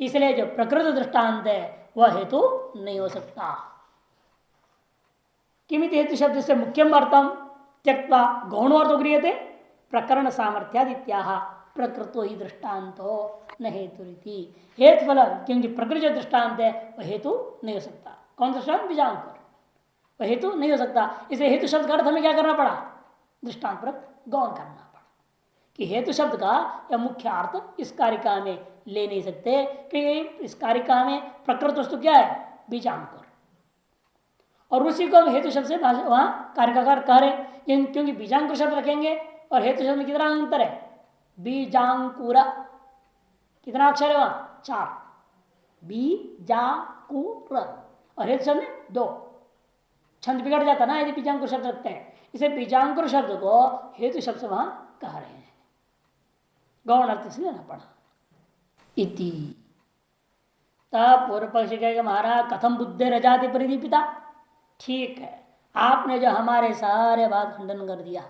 इसलिए जो प्रकृत दृष्टांत है वह हेतु नहीं हो सकता। किमित हेतु शब्द से मुख्यम अर्थम त्यक्त्वा गौणोऽर्थो गृह्यते प्रकरण सामर्थ्यादित्याह प्रकृतो ही दृष्टांतो न हेतु। हेतु फल, क्योंकि प्रकृति जो दृष्टांत है वह हेतु नहीं हो सकता। कौन दृष्टांत? बीजांकुर, वह हेतु नहीं हो सकता। इसलिए हेतु शब्द का अर्थ हमें क्या करना पड़ा? दृष्टांत पर गौण करना पड़ा कि हेतु शब्द का या मुख्य अर्थ इस कारिका में ले नहीं सकते, क्योंकि इस कारिका में प्रकृत वस्तु क्या है? बीजांकुर। और उसी को हम हेतु शब्द से वहां कारिकाकार कह रहे हैं, क्योंकि बीजांकुर शब्द रखेंगे और हेतु शब्द में कितना अंतर है? बीजांकुरा कितना अक्षर है वहां? 4। बीजांकुर और हेतु शब्द में 2। छंद बिगड़ जाता ना यदि बीजांकुर शब्द रखते हैं। इसे बीजांकुर शब्द को हेतु शब्द से वहां कह रहे हैं, गौण अर्थ से लेना पड़ा। इति तब पूर्व पक्ष कहेगा महाराज कथम बुद्धि रजाति परिदीपिता। ठीक है, आपने जो हमारे सारे बात खंडन कर दिया,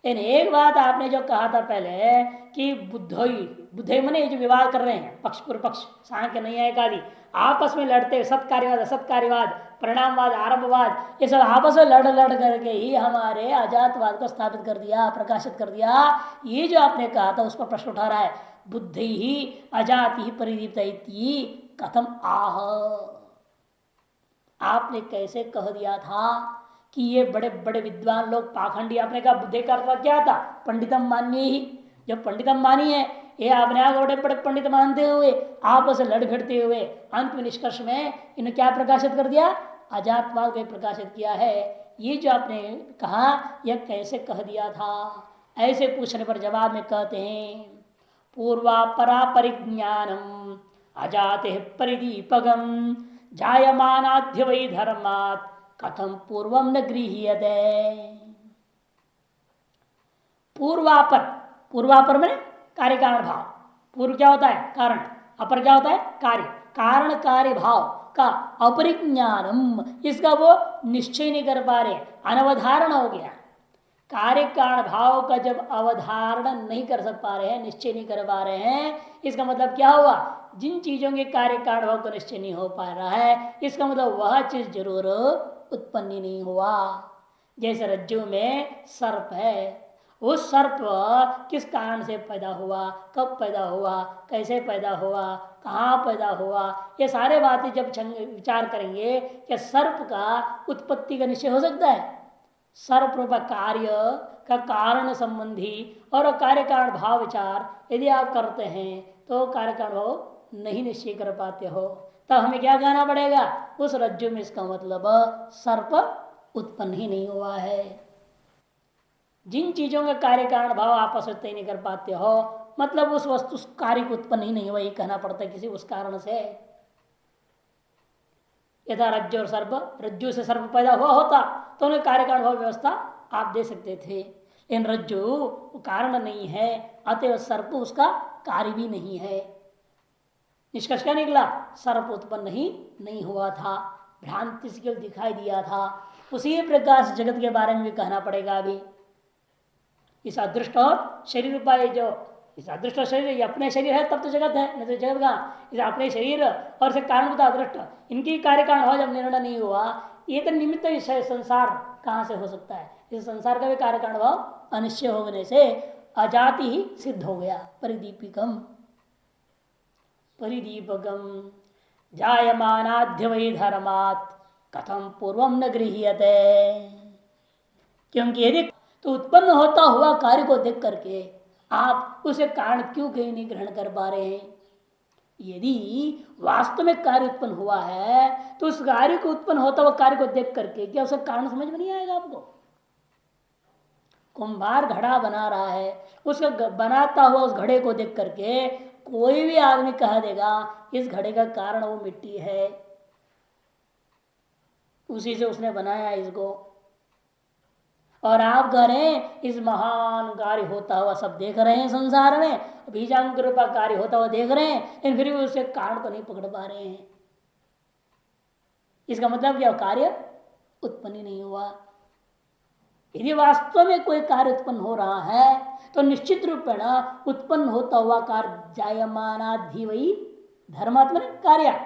इन एक बात आपने जो कहा था पहले कि बुद्धि मने जो विवाद कर रहे हैं पक्ष पूर्व पक्ष सांख्य न्याय आदि आपस में लड़ते, सत्कार्यवाद असत्कार्यवाद परिणामवाद आरंभवाद, ये सब आपस में लड़ करके ही हमारे अजातवाद को स्थापित कर दिया, प्रकाशित कर दिया। ये जो आपने कहा था उस पर प्रश्न उठा रहा है, बुद्धि ही अजाति ही परिदीप्त कथम आह। आपने कैसे कह दिया था कि ये बड़े बड़े विद्वान लोग पाखंडी, आपने कहा बुद्धि का अर्थ क्या था? पंडितम मानिए ही, जो पंडितम मानी है ये आपने आगे बड़े बड़े पंडित मानते हुए आपस में लड़ भिड़ते हुए अंत में निष्कर्ष में इन्हें क्या प्रकाशित कर दिया? अजातवाद को प्रकाशित किया है। ये जो आपने कहा यह कैसे कह दिया था? ऐसे पूछने पर जवाब में कहते हैं पूर्वापरा परिज्ञानम अजाते परिदीपगम जायमानाध्य वै धर्मात् कथम पूर्वम न गृह्यते। पूर्वापर, पूर्वापर में कार्य कारण भाव। पूर्व क्या होता है? कारण, अपर क्या होता है? कार्य। कारण कार्य भाव का अपरिज्ञानम, इसका वो निश्चय नहीं कर पा रहे, अनवधारण हो गया। कार्य कारण भाव का जब अवधारण नहीं कर सक पा रहे हैं, निश्चय नहीं कर पा रहे हैं, इसका मतलब क्या हुआ? जिन चीजों के कार्य कारण भाव का निश्चय नहीं हो पा रहा है, इसका मतलब वह चीज जरूर उत्पन्न नहीं हुआ। जैसे रज्जु में सर्प है, उस सर्प किस कारण से पैदा हुआ, कब पैदा हुआ, कैसे पैदा हुआ, कहाँ पैदा हुआ, ये सारे बातें जब विचार करेंगे क्या सर्प का उत्पत्ति का निश्चय हो सकता है? सर्प रूप कार्य का कारण संबंधी और कार्य कारण भाव विचार यदि आप करते हैं तो कार्य कारण भाव नहीं निश्चय कर पाते हो, तब हमें क्या कहना पड़ेगा? उस रज्जु में इसका मतलब सर्प उत्पन्न ही नहीं हुआ है। जिन चीजों का कार्य कारण भाव आपस में तय नहीं कर पाते हो, मतलब उस वस्तु कार्य को उत्पन्न ही नहीं हुआ, ये कहना पड़ता है किसी उस कारण से। यथा रज्जु और सर्प, रज्जु से सर्प पैदा हुआ होता तो उन्हें कार्य कारण भाव व्यवस्था आप दे सकते थे, लेकिन रज्जु कारण नहीं है, अतएव सर्प उसका कार्य भी नहीं है। निष्कर्ष क्या निकला? सर्प उत्पन्न ही नहीं हुआ था, भ्रांति से केवल दिखाई दिया था। उसी प्रकार से जगत के बारे में भी कहना पड़ेगा। अभी इस अदृष्ट और शरीर उपाय, जो इस अदृष्ट शरीर, ये अपने शरीर है तब तो जगत है, नहीं तो जगत कहाँ? इसे अपने शरीर और इसे कारण बता अदृष्ट, इनकी कार्य कारण हो जब निर्णय नहीं हुआ, ये तो निमित्त विषय संसार कहाँ से हो सकता है? इस संसार का भी कार्य कारण भाव अनिश्चय होने से अजाति ही सिद्ध हो गया। परिदीपिकम परिदीपकम जायमानाध्य वै धर्मात् कथम पूर्वम न गृह्यते, क्योंकि यदि तो उत्पन्न होता हुआ कार्य को देख करके आप उसे कारण क्यों कहीं नहीं ग्रहण कर पा रहे हैं। यदि वास्तव में कार्य उत्पन्न हुआ है तो उस कार्य को उत्पन्न होता हुआ कार्य को देख करके क्या उसका कारण समझ में नहीं आएगा आपको। कुंभार घड़ा बना रहा है, उसका बनाता हुआ उस घड़े को देख करके कोई भी आदमी कह देगा इस घड़े का कारण वो मिट्टी है, उसी से उसने बनाया इसको। और आप कह रहे हैं इस महान कार्य होता हुआ सब देख रहे हैं संसार में, बीजांकुर का कार्य होता हुआ देख रहे हैं, लेकिन फिर भी उसके कारण को नहीं पकड़ पा रहे हैं। इसका मतलब क्या, कार्य उत्पन्न ही नहीं हुआ। यदि वास्तव में कोई कार्य उत्पन्न हो रहा है तो निश्चित रूपेण उत्पन्न होता हुआ कार्य जायमानाधि वही धर्मात्मा कार्य,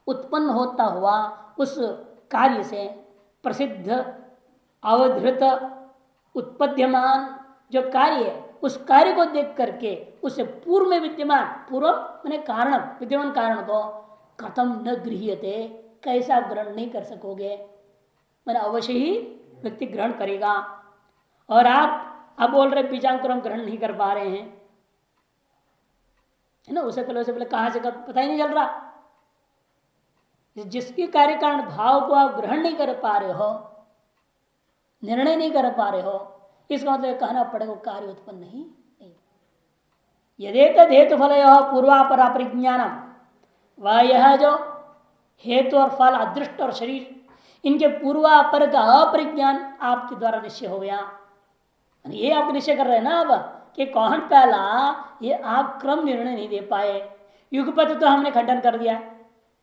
उत्पन्न होता हुआ उस कार्य से प्रसिद्ध अवधृत उत्पद्यमान जो कार्य है उस कार्य को देख करके उससे पूर्व में विद्यमान, पूर्व मैंने कारण, विद्यमान कारण को कथम न गृह्यते, कैसा ग्रहण नहीं कर सकोगे। मैंने अवश्य ही व्यक्ति ग्रहण करेगा। और आप अब बोल रहे बीजांकुर हम ग्रहण नहीं कर पा रहे हैं, है ना। उससे पहले कहां से पता ही नहीं चल रहा। जिसके कार्य कारण भाव को आप ग्रहण नहीं कर पा रहे हो, निर्णय नहीं कर पा रहे हो, इसका मतलब कहना पड़ेगा कार्य उत्पन्न नहीं। यदेत हेतु फल पूर्वापर अपरिज्ञानम, वह यह जो हेतु और फल अदृष्ट और शरीर इनके पूर्वापर का अपरिज्ञान आपके द्वारा निश्चय हो गया। ये आप निश्चय कर रहे हैं ना अब कि कौन पहला, ये आप क्रम निर्णय नहीं दे पाए। युगपत तो हमने खंडन कर दिया,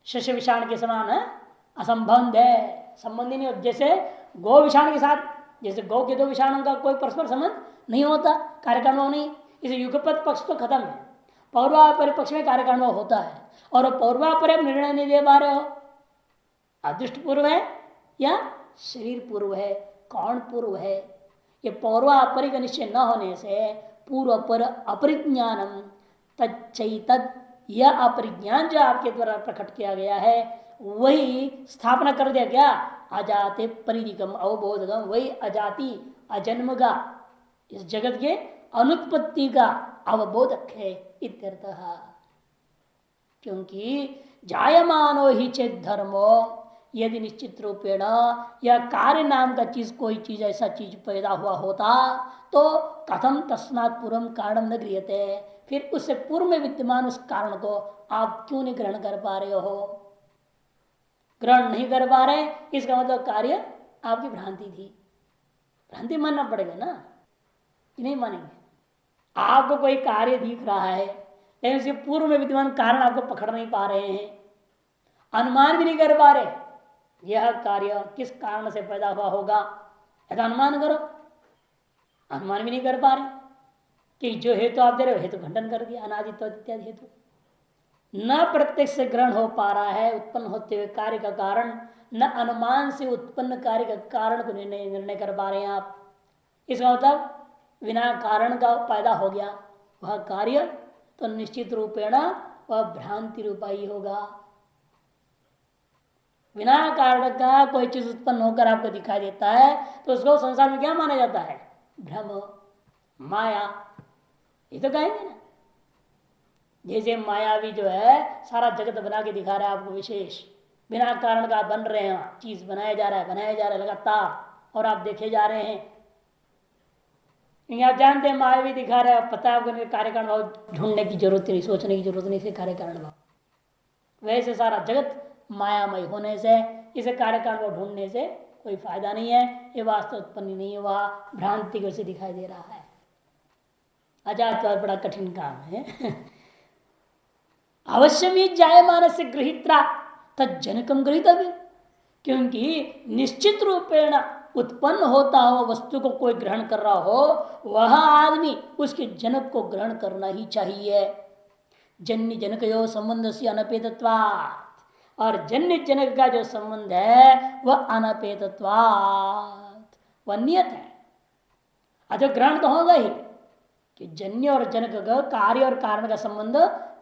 शस्य विषाण के समान है, असंबंध है, संबंधी नहीं। जैसे गौ विषाण के साथ, जैसे गौ के दो विषाणुओं का कोई परस्पर संबंध नहीं होता, कार्यकारण नहीं, इसे युगपत पक्ष तो खत्म है, पौर्वापर पक्ष में कार्यकारण होता है। और पौर्वापर निर्णय नहीं दे पा रहे हो, अदृष्ट पूर्व है या शरीर पूर्व है, कौन पूर्व है। ये पौर्वापर का निश्चय न होने से पूर्व पर अपरिज्ञानम तच्चैतद, यह अपरिज्ञान जो आपके द्वारा प्रकट किया गया है वही स्थापना कर दिया क्या, अजाते परिधिकम अवबोधगम, वही अजाति अजन्म का इस जगत के अनुत्पत्ति का अवबोधक है इत्यर्थः। क्योंकि जायमानो ही चेत धर्मो, यदि निश्चित रूपेण या कार्य नाम का चीज, कोई चीज ऐसा चीज पैदा हुआ होता तो कथम तस्मात् पूर्वम कारणम न गृह्यते, फिर उससे पूर्व में विद्यमान उस कारण को आप क्यों नहीं ग्रहण कर पा रहे हो। ग्रहण नहीं कर पा रहे, इसका मतलब कार्य आपकी भ्रांति थी। भ्रांति मानना पड़ेगा ना, कि नहीं मानेंगे। आपको कोई कार्य दिख रहा है लेकिन उसके पूर्व में विद्यमान कारण आपको पकड़ नहीं पा रहे हैं, अनुमान भी नहीं कर पा रहे यह कार्य किस कारण से पैदा हुआ होगा, ऐसा अनुमान करो। अनुमान भी नहीं कर पा रहे कि जो हेतु आप दे रहे हो हेतु खंडन कर दिया, अनादित्व इत्यादि हेतु न प्रत्यक्ष से ग्रहण हो पा रहा है उत्पन्न होते हुए कार्य का कारण, न अनुमान से उत्पन्न कार्य का कारण को निर्णय कर पा रहे हैं आप। इसका मतलब बिना कारण का पैदा हो गया वह कार्य, तो निश्चित रूपेण वह भ्रांति रूपा ही होगा। बिना कारण का कोई चीज उत्पन्न होकर आपको दिखाई देता है तो उसको संसार में क्या माना जाता है, भ्रम, माया, ये तो कहेंगे ना। जैसे मायावी जो है सारा जगत बना के दिखा रहा है आपको, विशेष बिना कारण का बन रहे हैं, चीज बनाया जा रहा है लगातार, और आप देखे जा रहे हैं। आप जानते हैं मायावी दिखा रहे हैं, पता है आपको कार्यकारण भाव ढूंढने की जरूरत नहीं, सोचने की जरूरत नहीं, इसे कार्यकारण भाव। वैसे सारा जगत मायामय होने से, इसे कार्यकारण भाव ढूंढने से कोई फायदा नहीं है, ये वास्तव उत्पन्न नहीं हुआ, भ्रांति को से दिखाई दे रहा है। अजात बड़ा कठिन काम है। अवश्य भी जायमान से गृहित्रा तज्जनकम गृहीतव्य, क्योंकि निश्चित रूपेण उत्पन्न होता हो वस्तु को कोई ग्रहण कर रहा हो, वह आदमी उसके जनक को ग्रहण करना ही चाहिए। जन्य जनकयो संबंध से अनपेतत्वात्, और जन्य जनक का जो संबंध है वह अनपेतत्वात्, वह नियत है। अतः ग्रहण तो होगा ही कि जन्य और जनक का कार्य और कारण का संबंध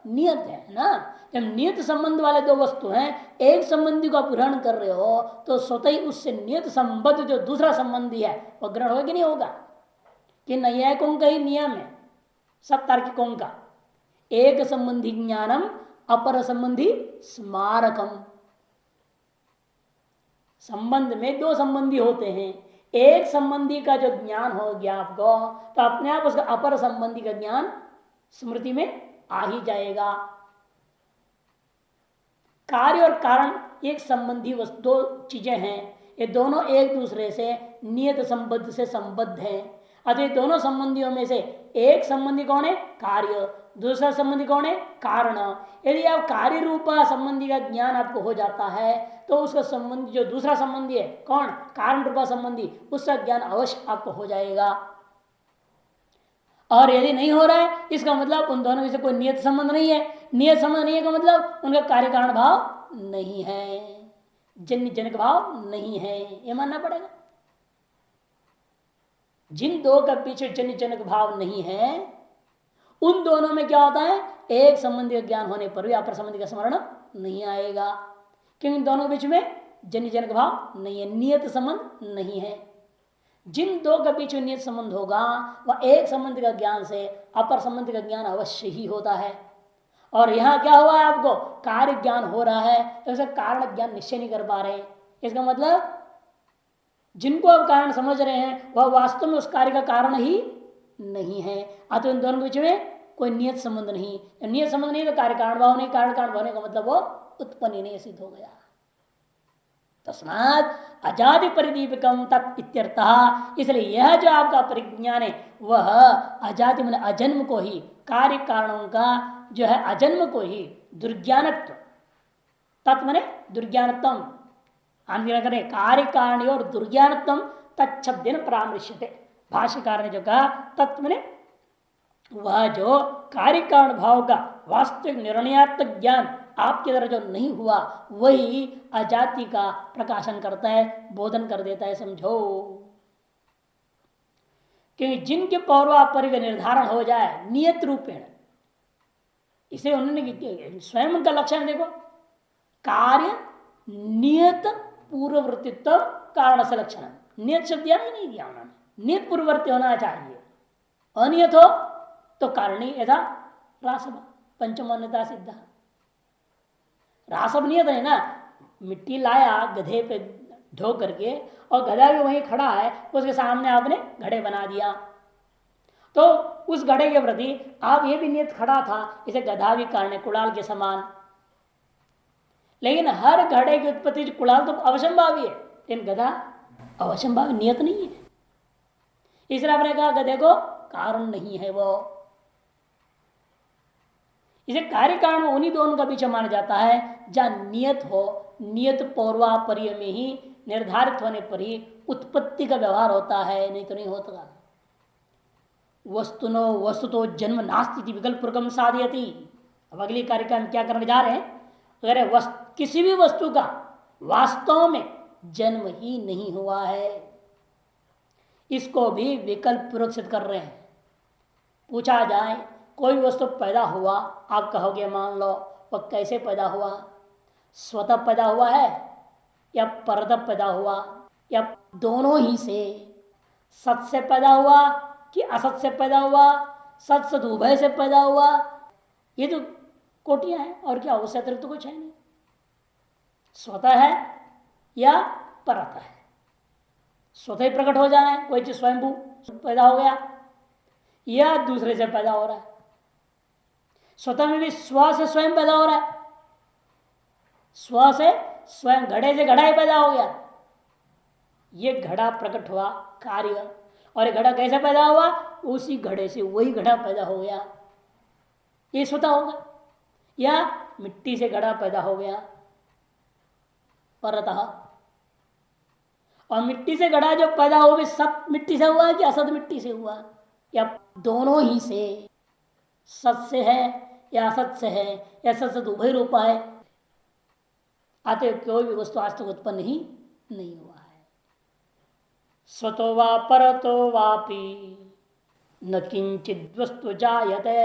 नियत है ना। जब नियत संबंध वाले दो वस्तु हैं, एक संबंधी को ग्रहण कर रहे हो तो स्वतः ही उससे नियत संबंध जो दूसरा संबंधी है वह ग्रहण होगा कि नहीं होगा? कि नैयायिकों का ही नियम है, सब तार्किकों का, एक संबंधी ज्ञानम अपर संबंधी स्मारकम। संबंध में दो संबंधी होते हैं, एक संबंधी का जो ज्ञान हो गया आपको तो अपने आप उसका अपर संबंधी का ज्ञान स्मृति में आ ही जाएगा। कार्य और कारण एक संबंधी वस्तु, दो चीजें हैं, ये दोनों एक दूसरे से नियत संबंध से संबद्ध हैं। अतः दोनों संबंधियों में से एक संबंधी कौन है? कार्य, दूसरा संबंधी कौन है? कारण। यदि आप कार्य रूपा संबंधी का ज्ञान आपको हो जाता है तो उसका संबंधी जो दूसरा संबंधी है कौन? कारण रूपा संबंधी, उसका ज्ञान अवश्य आपको हो जाएगा। और यदि नहीं हो रहा है इसका मतलब उन दोनों में से कोई नियत संबंध नहीं है। नियत संबंध नहीं है का मतलब उनका कार्य कारण भाव नहीं है, जन्य जनक भाव नहीं है, यह मानना पड़ेगा। जिन दो का पीछे जन्य जनक भाव नहीं है उन दोनों में क्या होता है? एक संबंधी का ज्ञान होने पर भी अपर संबंधी का स्मरण नहीं आएगा, क्योंकि दोनों के बीच में जन्य जनक भाव नहीं है, नियत संबंध नहीं है। जिन दो के बीच में नियत संबंध होगा वह एक संबंध का ज्ञान से अपर संबंध का ज्ञान अवश्य ही होता है। और यहां क्या हुआ है? आपको कार्य ज्ञान हो रहा है तो उसे कारण ज्ञान निश्चय नहीं कर पा रहे। इसका मतलब जिनको आप कारण समझ रहे हैं वह वास्तव में उस कार्य का कारण ही नहीं है। अतः इन दोनों के बीच में कोई नियत संबंध नहीं, नियत संबंध नहीं तो कार्य कारण भाव नहीं, कारण कारण होने का मतलब वो उत्पन्न ही नहीं, सिद्ध हो गया। तस्मात् अजादि परिदीपकम तत् इत्यर्थः। इसलिए यह जो आपका परिज्ञान है वह अजादि मन अजन्म को ही, कार्य कारणों का जो है अजन्म को ही दुर्ज्ञानत्व, तत् मने दुर्ज्ञानत्म, आंध्र करें कार्य कारण और दुर्ज्ञानत्म तत्शब्देन परामर्श्यते। भाष्यकार ने जो कहा तत् मने वह जो कार्य कारण भाव का वास्तविक निर्णयात्मक ज्ञान आपके द्वारा जो नहीं हुआ वही अजाति का प्रकाशन करता है, बोधन कर देता है, समझो। क्योंकि जिनके पौर्वापरि का निर्धारण हो जाए नियत रूपेण, इसे उन्होंने स्वयं का लक्षण देखो, कार्य नियत पूर्ववर्तित्व कारण से लक्षण। नियत शब्द दिया नहीं दिया उन्होंने, नियत पूर्ववर्ती होना चाहिए, अनियत हो तो कारणी यथा रासव पंचमान्यता सिद्ध। रासव नियत है ना, मिट्टी लाया गधे पे ढो करके और गधा भी वहीं खड़ा है, उसके सामने आपने घड़े बना दिया तो उस घड़े के प्रति आप ये भी नियत खड़ा था, इसे गधा भी कारण कुड़ाल के समान। लेकिन हर घड़े की उत्पत्ति कुड़ाल तो अवश्यंभावी है, लेकिन गधा अवश्यंभावी नियत नहीं है। इसलिए आपने कहा गधे को कारण नहीं है वो। इसे कार्य कारण उन्हीं दोनों का बीच माना जाता है जहां नियत हो, नियत पौर्वापर्य में ही निर्धारित होने पर ही उत्पत्ति का व्यवहार होता है, नहीं तो नहीं होता। वस्तुनो वस्तुतो जन्म नास्ति विकल्प पूर्वकम साधयति। अब अगली कार्यक्रम क्या करने जा रहे हैं? अगर किसी भी वस्तु का वास्तव में जन्म ही नहीं हुआ है, इसको भी विकल्प पूर्वक सिद्ध कर रहे हैं। पूछा जाए कोई वस्तु पैदा हुआ, आप कहोगे मान लो वह कैसे पैदा हुआ? स्वतः पैदा हुआ है या परतः पैदा हुआ या दोनों ही से? सत से पैदा हुआ कि असत से पैदा हुआ? सत सत उभय से पैदा हुआ? ये तो कोटियां हैं और क्या, उससे अतिरिक्त तो कुछ है नहीं। स्वतः है या परतः है? स्वतः ही प्रकट हो जाना है, कोई चीज स्वयंभू पैदा हो गया या दूसरे से पैदा हो रहा है। स्वतः में भी स्व से स्वयं पैदा हो रहा है, स्व से स्वयं, घड़े से घड़ा ही पैदा हो गया। ये घड़ा प्रकट हुआ कार्य, और ये घड़ा कैसे पैदा हुआ? उसी घड़े से वही घड़ा पैदा हो गया, ये स्वतः होगा। या मिट्टी से घड़ा पैदा हो गया परतः, और मिट्टी से घड़ा जो पैदा हो भी सत मिट्टी से हुआ कि असत मिट्टी से हुआ? या दोनों ही से, सत से है या असत से है या सत सत उभय रूपा है। आते कोई भी वस्तु आज तक उत्पन्न ही नहीं हुआ है। स्वतो वा परतो वापि न किंचिद वस्तु जायते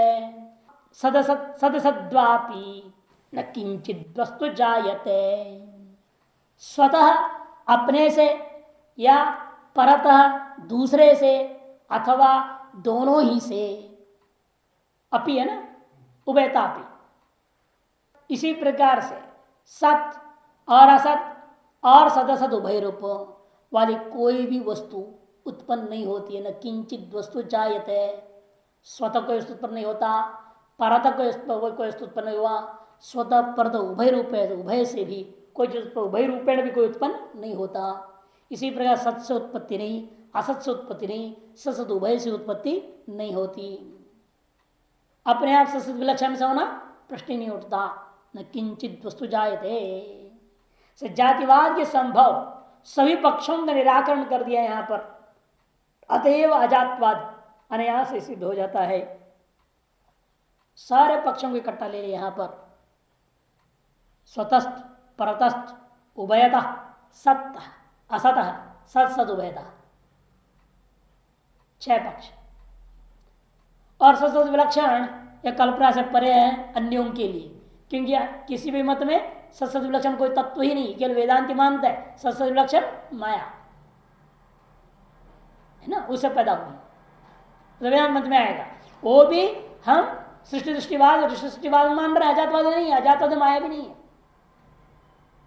सदसद्वापि न किंचित वस्तु जायते। स्वतः अपने से या परतः दूसरे से अथवा दोनों ही से, अपि है ना, उभयतापि। इसी प्रकार से सत और असत और सदसत उभय रूप वाली कोई भी वस्तु उत्पन्न नहीं होती है। न किंचित वस्तु जायते, स्वतः कोई वस्तु उत्पन्न नहीं होता, परतः कोई वस्तु उत्पन्न नहीं हुआ, स्वतः परत उभय रूप है तो उभय से भी कोई उभय रूपेण भी कोई उत्पन्न नहीं होता। इसी प्रकार सत से उत्पत्ति नहीं, असत से उत्पत्ति नहीं, सत उभय से उत्पत्ति नहीं होती। अपने आप सत विलक्षण से होना प्रश्न ही नहीं उठता। न किंचित वस्तु जायते। जातिवाद के संभव सभी पक्षों का निराकरण कर दिया यहां पर। अतएव अजातवाद अनायास से सिद्ध हो जाता है। सारे पक्षों को इकट्ठा ले लिया यहां पर। स्वतस्थ, परतस्थ, उभयतः, सत्य, असतः, सत सद उभयतः, 6 पक्ष। और सत विलक्षण या कल्पना से परे है अन्यों के लिए, क्योंकि किसी भी मत में सत विलक्षण कोई तत्व ही नहीं, केवल वेदांति मानता है सत विलक्षण माया है ना, उससे पैदा हुई तो वेदांत मत में आएगा। वो भी हम सृष्टि दृष्टिवाद सृष्टिवाद मान रहे हैं, अजातवाद नहीं है। अजातवाद में माया भी नहीं है।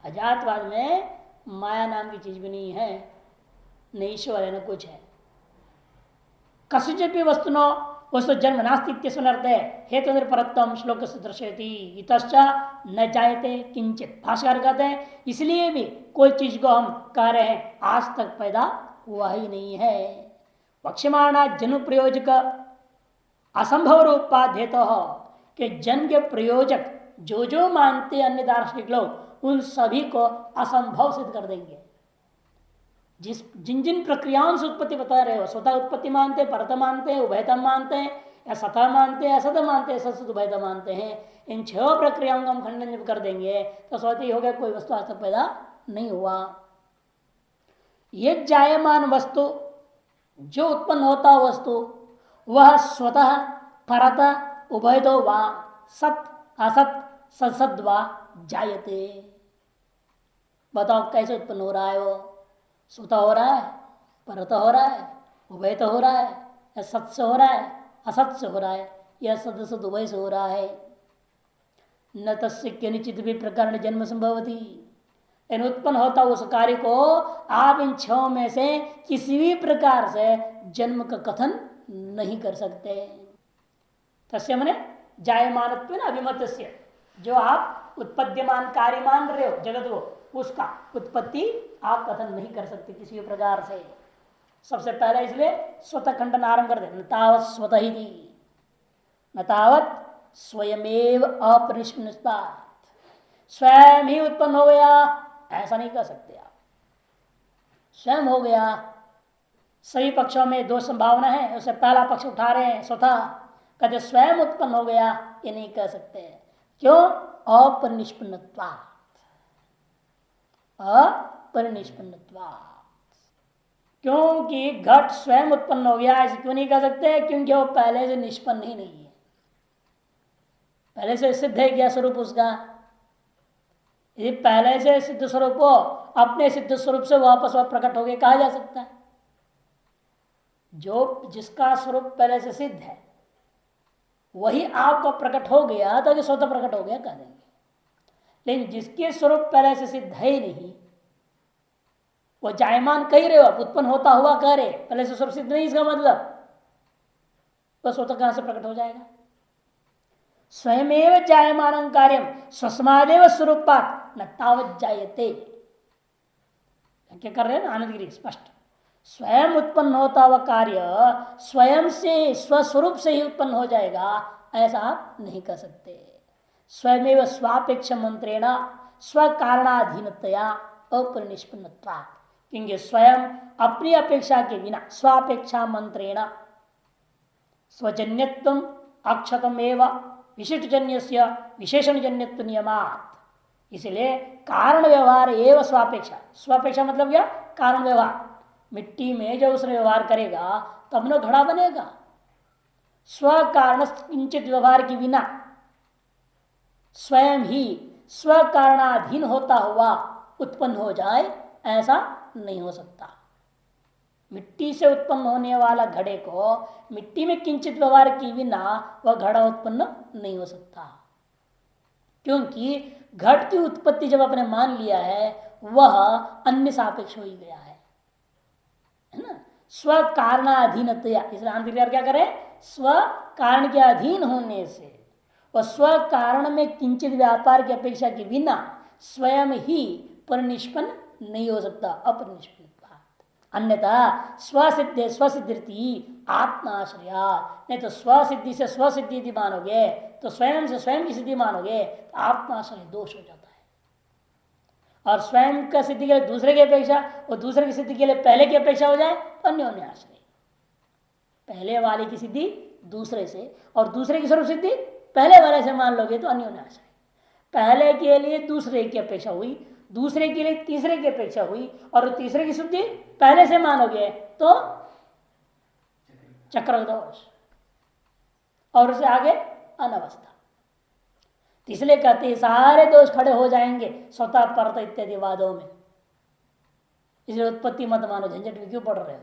अजातवाद में माया नाम की चीज भी नहीं है, न ईश्वर है न कुछ है। कस्यचित् वस्तुनो वस्तु जन्म नास्ति सुनर्थे हेतु निरपरत्वम श्लोक से दर्शयति इतश्च न जायते किंचित। भाष्यकार कहते हैं इसलिए भी कोई चीज को हम कह रहे हैं आज तक पैदा हुआ ही नहीं है। पक्षमाणा जन्म प्रयोजक असंभव रूपाध्य तो कि जन्म के प्रयोजक जो जो मानते अन्य दार्शनिक लोग उन सभी को असंभव सिद्ध कर देंगे। जिन जिन प्रक्रियाओं से उत्पत्ति बता रहे हो, स्वतः उत्पत्ति मानते, परत मानते हैं, उभयता मानते हैं, या सतह मानते हैं, असत मानते हैं, सत उभयता मानते हैं, इन 6 प्रक्रियाओं का हम खंडन जब कर देंगे तो स्वतः ही हो गया कोई वस्तु आज तक पैदा नहीं हुआ। यह जायमान वस्तु जो उत्पन्न होता वस्तु वह स्वतः परत उभयतो वा सत असत सत्सद वा जायते। बताओ कैसे उत्पन्न हो रहा है? वो स्वतः हो रहा है, परत हो रहा है, उभय तो हो रहा है, या सत से हो रहा है, असत से हो रहा है, या सदसद उभय से हो रहा है। न तस्य किंचित भी प्रकार जन्म संभवती। इन उत्पन्न होता उस कार्य को आप इन 6 में से किसी भी प्रकार से जन्म का कथन नहीं कर सकते। तस्य मने जायमानत्व न अभिमतस्य, जो आप उत्पद्यमान कार्य मान रहे हो जगत को, उसका उत्पत्ति आप कथन नहीं कर सकते किसी प्रकार से। सबसे पहले इसलिए स्वतः खंडन आरंभ कर दे। न तावत स्वतः ही न तावत स्वयमेव अपरिष्कृत, स्वयं ही उत्पन्न हो गया ऐसा नहीं कह सकते आप। स्वयं हो गया, सभी पक्षों में 2 संभावना है, उससे पहला पक्ष उठा रहे हैं स्वतः, कहते स्वयं उत्पन्न हो गया ये नहीं कह सकते। क्यों? अपरिनिष्पन्नत्वात्। अपरिनिष्पन्नत्वात्, क्योंकि घट स्वयं उत्पन्न हो गया ऐसे क्यों नहीं कह सकते? क्योंकि वो पहले से निष्पन्न ही नहीं है, पहले से सिद्ध है क्या स्वरूप उसका। यदि पहले से सिद्ध स्वरूप हो, अपने सिद्ध स्वरूप से वापस वह प्रकट हो गया कहा जा सकता है। जो जिसका स्वरूप पहले से सिद्ध है वही आपको प्रकट हो गया तो स्वतः प्रकट हो गया कह देंगे। लेकिन जिसके स्वरूप पहले से सिद्ध है ही नहीं, वो जायमान कह रहे हो आप, उत्पन्न होता हुआ कह रहे, पहले से स्वरूप सिद्ध नहीं, इसका मतलब तो स्वतः कहां से प्रकट हो जाएगा? स्वयमेव जायमानं कार्यम स्वस्मादेव स्वरूपात् न तावत् जायते। क्या कर रहे हैं ना आनंदगिरी स्पष्ट, स्वयं उत्पन्न होता हुआ कार्य स्वयं से स्वस्वरूप से ही उत्पन्न हो जाएगा ऐसा आप नहीं कर सकते। स्वयमेव स्वापेक्ष मंत्रेण स्व कारणाधीनतया अपरिनिष्पन्नत्वात्, क्योंकि स्वयं अपनी अपेक्षा के बिना स्वापेक्षा मंत्रेण स्वजन्यत्व अक्षतम एवं विशिष्टजन्य विशेषणजन्यत्व नियमात्, इसलिए कारण व्यवहार एवं स्वापेक्षा। स्वापेक्षा मतलब क्या? कारण व्यवहार। मिट्टी में जब उसने व्यवहार करेगा तब न घड़ा बनेगा। स्व कारण किंचित व्यवहार के बिना स्वयं ही स्व कारणाधीन होता हुआ उत्पन्न हो जाए, ऐसा नहीं हो सकता। मिट्टी से उत्पन्न होने वाला घड़े को मिट्टी में किंचित व्यवहार की बिना वह घड़ा उत्पन्न नहीं हो सकता, क्योंकि घट की उत्पत्ति जब आपने मान लिया है वह अन्य सापेक्ष हो ही गया है ना। स्व कारणाधीनतया, इसलिए आंतरिक क्या करे, स्व कारण के अधीन होने से वह स्व कारण में किंचित व्यापार की अपेक्षा के बिना स्वयं ही परिनिष्पन्न नहीं हो सकता, अपरिनिष्पन्न। अन्यथा स्वसिद्धि स्वसिद्धि आत्माश्रया, नहीं तो स्वसिद्धि से स्वसिद्धि यदि मानोगे तो स्वयं से स्वयं की सिद्धि मानोगे तो आत्माश्रय दोष हो जाता है। और स्वयं का सिद्धि के लिए दूसरे की अपेक्षा और दूसरे की सिद्धि के लिए पहले की अपेक्षा हो जाए तो अन्योन्य आश्रय। पहले वाले की सिद्धि दूसरे से और दूसरे की स्वरूप सिद्धि पहले वाले से मान लोगे तो अन्योन्य आश्रय। पहले के लिए दूसरे की अपेक्षा हुई, दूसरे के लिए तीसरे की अपेक्षा हुई और तीसरे की शुद्धि पहले से मानोगे तो चक्र दोष और उससे आगे अनवस्था। इसलिए कहते हैं सारे दोष खड़े हो जाएंगे स्वतः परत इत्यादि वादों में। इसलिए उत्पत्ति मत मानो, झंझट में क्यों पड़ रहे हो।